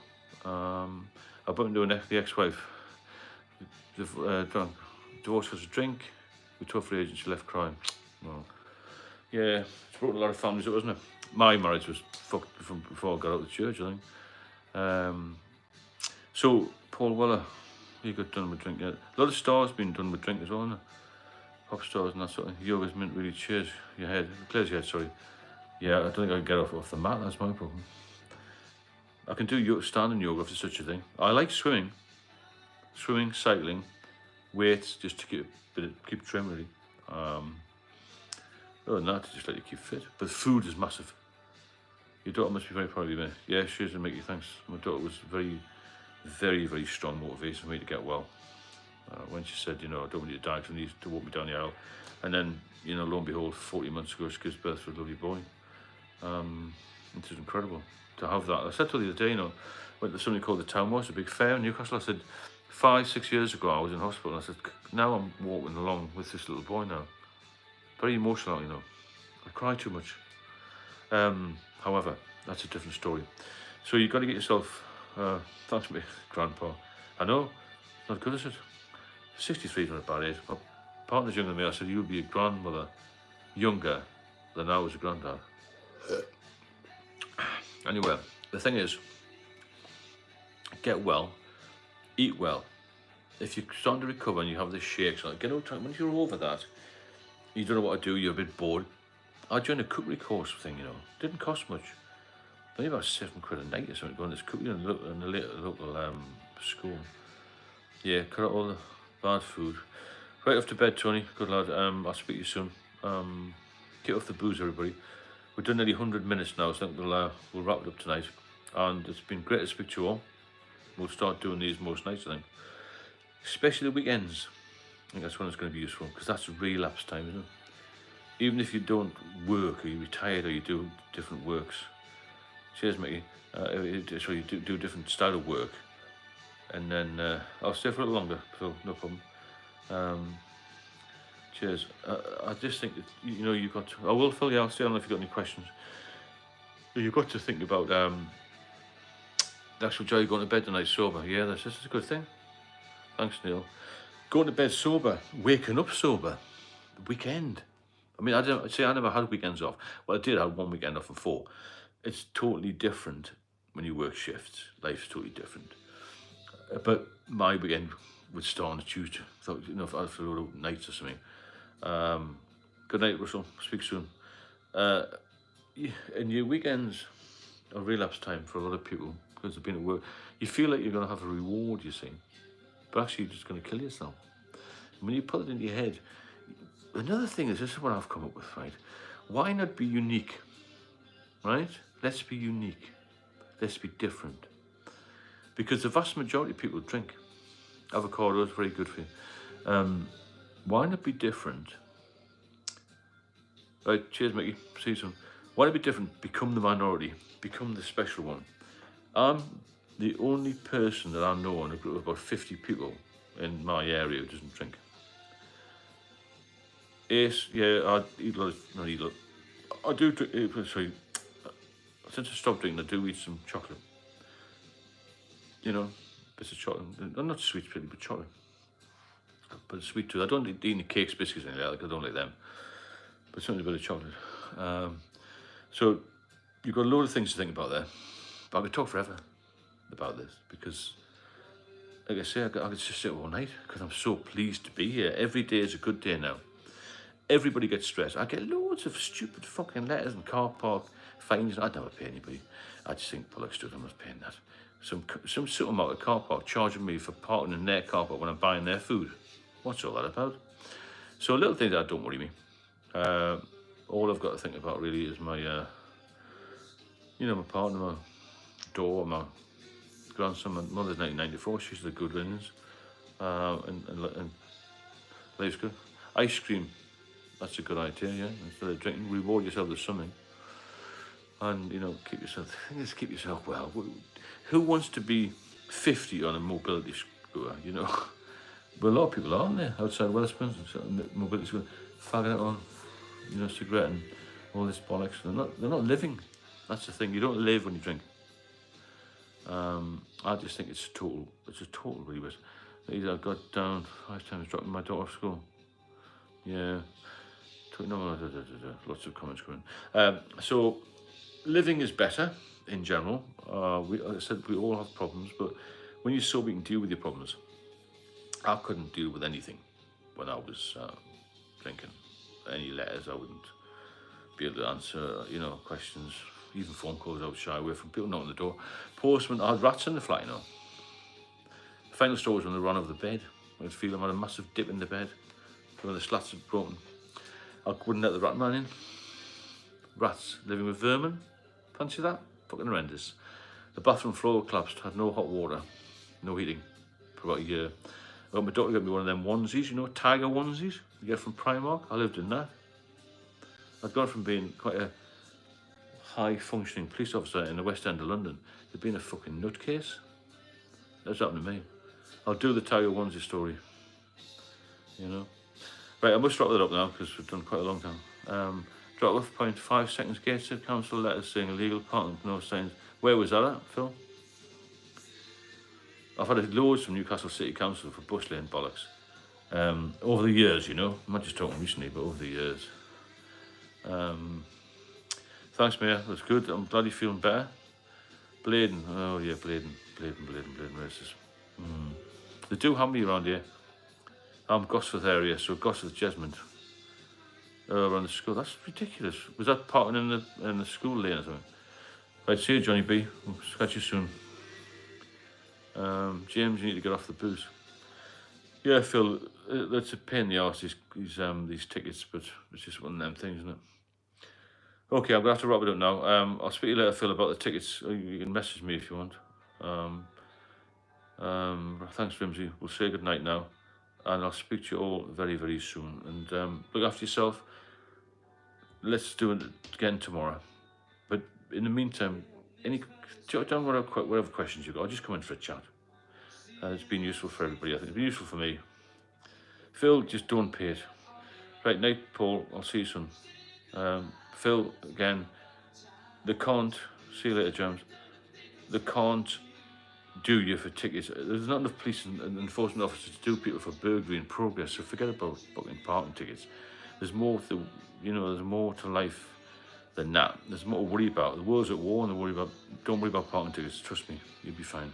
I bumped into the ex-wife. Drunk. Divorce because of drink. We tough for age and she left crying. Well, yeah, it's brought a lot of families up, wasn't it? My marriage was fucked from before I got out of the church, I think. So, Paul Weller, he got done with drink. Yeah. A lot of stars been done with drink as well, isn't it? Pop stars and that sort of yoga's meant really clears your head. Clears your head, sorry. Yeah, I don't think I can get off the mat, that's my problem. I can do standing yoga if there's such a thing. I like swimming. Swimming, cycling, weights, just to keep trim really. Other than that, to just let you keep fit. But food is massive. Your daughter must be very proud of you, mate. Yeah, she is, and make you thanks. My daughter was very, very, very strong motivation for me to get well. When she said, you know, I don't want you to die, because I need to walk me down the aisle. And then, you know, lo and behold, 40 months ago, she gives birth to a lovely boy. It is incredible to have that. I said to her the other day, you know, went to something called the Town Wash, a big fair in Newcastle. I said, 5-6 years ago, I was in hospital, and I said, now I'm walking along with this little boy now. Very emotional, you know. I cry too much. However, that's a different story. So you've got to get yourself, thanks me, grandpa. I know, not good, is it? 63 is not a bad age. My partner's younger than me. I said, you'll be a grandmother younger than I was a granddad. Anyway, the thing is, get well, eat well. If you're starting to recover and you have the shakes, like, when you're over that, you don't know what to do, you're a bit bored. I joined a cookery course thing, Didn't cost much. Maybe about £7 a night or something, going to this cookery in the local school. Yeah, cut out all the bad food. Right off to bed, Tony. Good lad. I'll speak to you soon. Get off the booze, everybody. We've done nearly 100 minutes now, so I think we'll wrap it up tonight. And it's been great to speak to you all. We'll start doing these most nights, I think. Especially the weekends. I think that's when it's going to be useful, because that's relapse time, isn't it? Even if you don't work, or you're retired, or you do different works. Cheers, Mickey. So you do different style of work. And then I'll stay for a little longer, Phil, no problem. Cheers. I just think that, you've got to... I will, Phil, yeah, I'll stay on if you've got any questions. You've got to think about the actual joy of going to bed tonight sober. Yeah, that's a good thing. Thanks, Neil. Going to bed sober, waking up sober, weekend. I mean, I never had weekends off. Well, I did have one weekend off and 4. It's totally different when you work shifts. Life's totally different. But my weekend would start on a Tuesday. So, after a load of nights or something. Good night, Russell. Speak soon. And your weekends are relapse time for a lot of people because they've been at work. You feel like you're going to have a reward, you see. But actually, you're just going to kill yourself. And when you put it into your head, another thing is, this is what I've come up with, right? Why not be unique, right? Let's be unique. Let's be different. Because the vast majority of people drink. Avocado is very good for you. Why not be different? Right, cheers, Mickey. See you soon. Why not be different? Become the minority. Become the special one. I'm the only person that I know in a group of about 50 people in my area who doesn't drink. Yes, yeah, I eat a lot not eat a lot. I do drink, sorry, since I stopped drinking, I do eat some chocolate. Bits of chocolate. I'm not sweet, really, but chocolate. But sweet too. I don't eat any cakes, biscuits, anything like that. I don't like them. But certainly a bit of chocolate. So you've got a load of things to think about there. But I could talk forever about this because, like I say, I could just sit all night because I'm so pleased to be here. Every day is a good day now. Everybody gets stressed. I get loads of stupid fucking letters and car park fines. I'd never pay anybody. I just think, Pollock stood, I'm not paying that. Some supermarket car park charging me for parking in their car park when I'm buying their food. What's all that about? So little things that don't worry me. All I've got to think about really is my, my partner, my daughter, my grandson. My mother's 1994. She's the good winners, and life's good. Ice cream. That's a good idea, yeah. Instead of drinking, reward yourself with something. And, keep yourself well. Who wants to be 50 on a mobility scooter, Well, a lot of people are, aren't they? Outside Wetherspoons, mobility scooter, fagging it on, cigarette and all this bollocks. They're not living. That's the thing. You don't live when you drink. I just think it's a total rebus. I got down 5 times dropping my daughter off school. Yeah. Lots of comments coming. So, living is better in general. Like I said, we all have problems, but when you're sober, you can deal with your problems. I couldn't deal with anything when I was drinking. Any letters, I wouldn't be able to answer, questions. Even phone calls, I would shy away from people knocking on the door. Postman, I had rats in the flat, The final straw was when they ran over the bed. I could feel them had a massive dip in the bed when the slats had broken. I wouldn't let the rat man in. Rats living with vermin. Fancy that? Fucking horrendous. The bathroom floor collapsed. Had no hot water, no heating for about a year. My daughter got me one of them onesies, tiger onesies you get from Primark. I lived in that. I'd gone from being quite a high-functioning police officer in the West End of London to being a fucking nutcase. That's happened to me. I'll do the tiger onesie story. Right, I must wrap that up now because we've done quite a long time. Drop off point 5 seconds. Gateshead Council letters saying illegal parking, no signs. Where was that at, Phil? I've had loads from Newcastle City Council for bus lane bollocks. Over the years, I'm not just talking recently, but over the years. Thanks, Mayor. That's good. I'm glad you're feeling better. Bladen. Oh, yeah, Bladen races. They do have me around here. I'm Gosforth area, so Gosforth, Jesmond. around the school. That's ridiculous. Was that parking in the school lane or something? Right, see you, Johnny B. We'll catch you soon. James, you need to get off the booze. Yeah, Phil, that's a pain in the arse, these tickets, but it's just one of them things, isn't it? Okay, I'm going to have to wrap it up now. I'll speak to you later, Phil, about the tickets. You can message me if you want. Thanks, Rimsey. We'll say good night now. And I'll speak to you all very, very soon. And look after yourself. Let's do it again tomorrow. But in the meantime, jot down whatever questions you've got. I'll just come in for a chat. It's been useful for everybody. I think it's been useful for me. Phil, just don't pay it. Right, night, Paul. I'll see you soon. Phil, again, they can't. See you later, James. They can't do you for tickets. There's not enough police and enforcement officers to do people for burglary in progress. So forget about booking parking tickets. There's more to, there's more to life than that. There's more to worry about. The world's at war, and don't worry about parking tickets. Trust me, you'll be fine.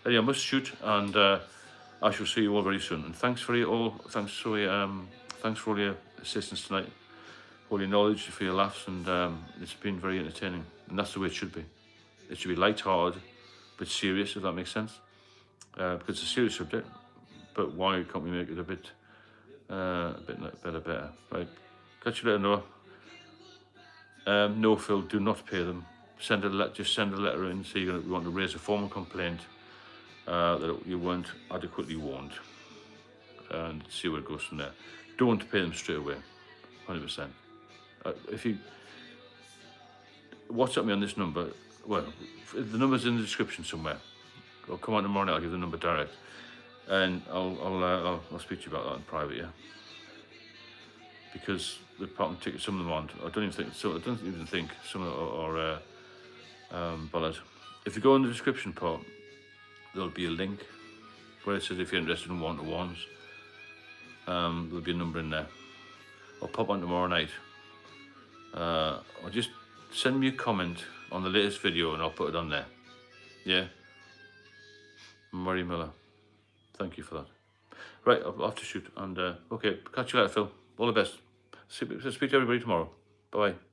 Anyway, I must shoot, and I shall see you all very soon. And thanks for all your assistance tonight, all your knowledge, for your laughs, and it's been very entertaining. And that's the way it should be. It should be light-hearted, but serious, if that makes sense. Because it's a serious subject, but why can't we make it a bit better? Right, catch you later, Noah. No, Phil, do not pay them. Just send a letter in, say you want to raise a formal complaint that you weren't adequately warned, and see where it goes from there. Don't pay them straight away, 100%. If you WhatsApp me on this number, well, the number's in the description somewhere. I'll come on tomorrow night, I'll give the number direct, and I'll speak to you about that in private, yeah. Because the parking tickets, some of them aren't. I don't even think some of them are bothered. If you go in the description part, there'll be a link where it says if you're interested in one-to-ones. There'll be a number in there. I'll pop on tomorrow night. Or just send me a comment on the latest video and I'll put it on there. Yeah? Murray Miller. Thank you for that. Right, I'll have to shoot. And okay, catch you later, Phil. All the best. Speak to everybody tomorrow. Bye-bye.